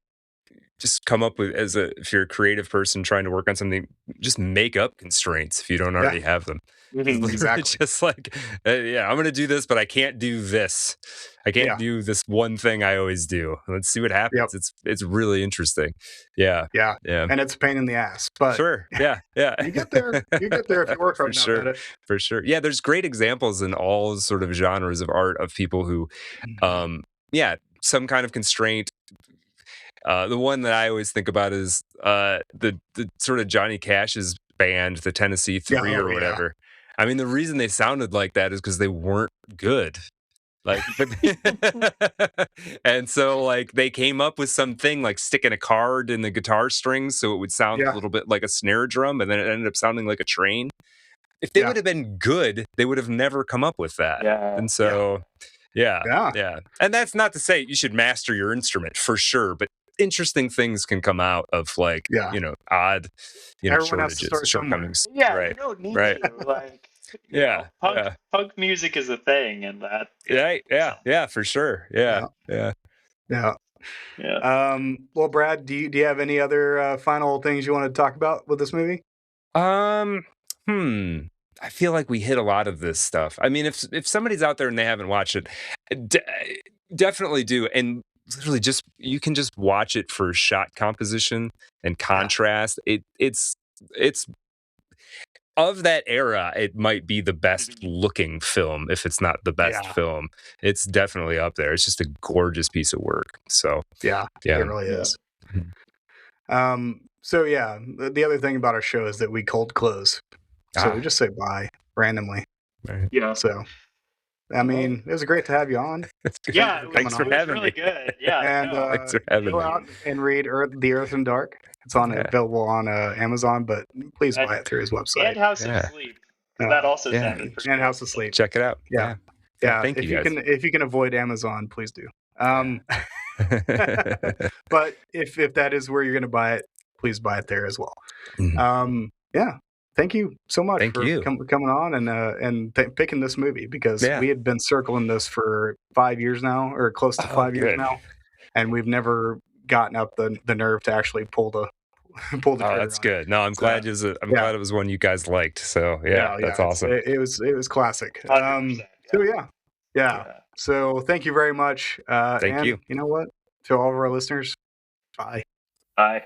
just come up with if you're a creative person trying to work on something, just make up constraints if you don't already have them. Exactly. Just like, I'm going to do this, but I can't do this. I can't do this one thing I always do. Let's see what happens. It's really interesting. Yeah. And it's a pain in the ass, but sure. Yeah. you get there if you work hard enough at it. For sure. Yeah. There's great examples in all sort of genres of art of people who, some kind of constraint. The one that I always think about is the sort of Johnny Cash's band, the Tennessee Three or whatever. I mean, the reason they sounded like that is because they weren't good. Like, and so like they came up with something like sticking a card in the guitar strings so it would sound a little bit like a snare drum, and then it ended up sounding like a train. If they would have been good, they would have never come up with that. And so, yeah. And that's not to say you should master your instrument for sure, but interesting things can come out of like odd shortcomings. You don't need to like punk music is a thing, and that for sure. Yeah. Well, Brad, do you have any other final things you want to talk about with this movie? I feel like we hit a lot of this stuff. I mean, if somebody's out there and they haven't watched it, definitely do. And literally you can just watch it for shot composition and contrast. It's of that era, it might be the best looking film if it's not the best film. It's definitely up there. It's just a gorgeous piece of work. So it really is. So the other thing about our show is that we cold close. So we just say bye randomly. Yeah. So I mean, it was great to have you on. Yeah, it was really good. Yeah, and thanks for having go me. out and read The Earth in Dark. It's available on Amazon, but please buy it through his website. And House of Sleep. That also sounded pretty and good. House of Sleep. Check it out. Yeah. Thank if you guys. if you can avoid Amazon, please do. But if that is where you're going to buy it, please buy it there as well. Yeah. Thank you so much for coming on and picking this movie, because we had been circling this for 5 years now, or close to 5 years now, and we've never gotten up the nerve to actually pull the trigger. Oh, that's good. No, I'm glad glad it was one you guys liked. So that's awesome. It was classic. So thank you very much. Thank you. You know what? To all of our listeners, bye. Bye.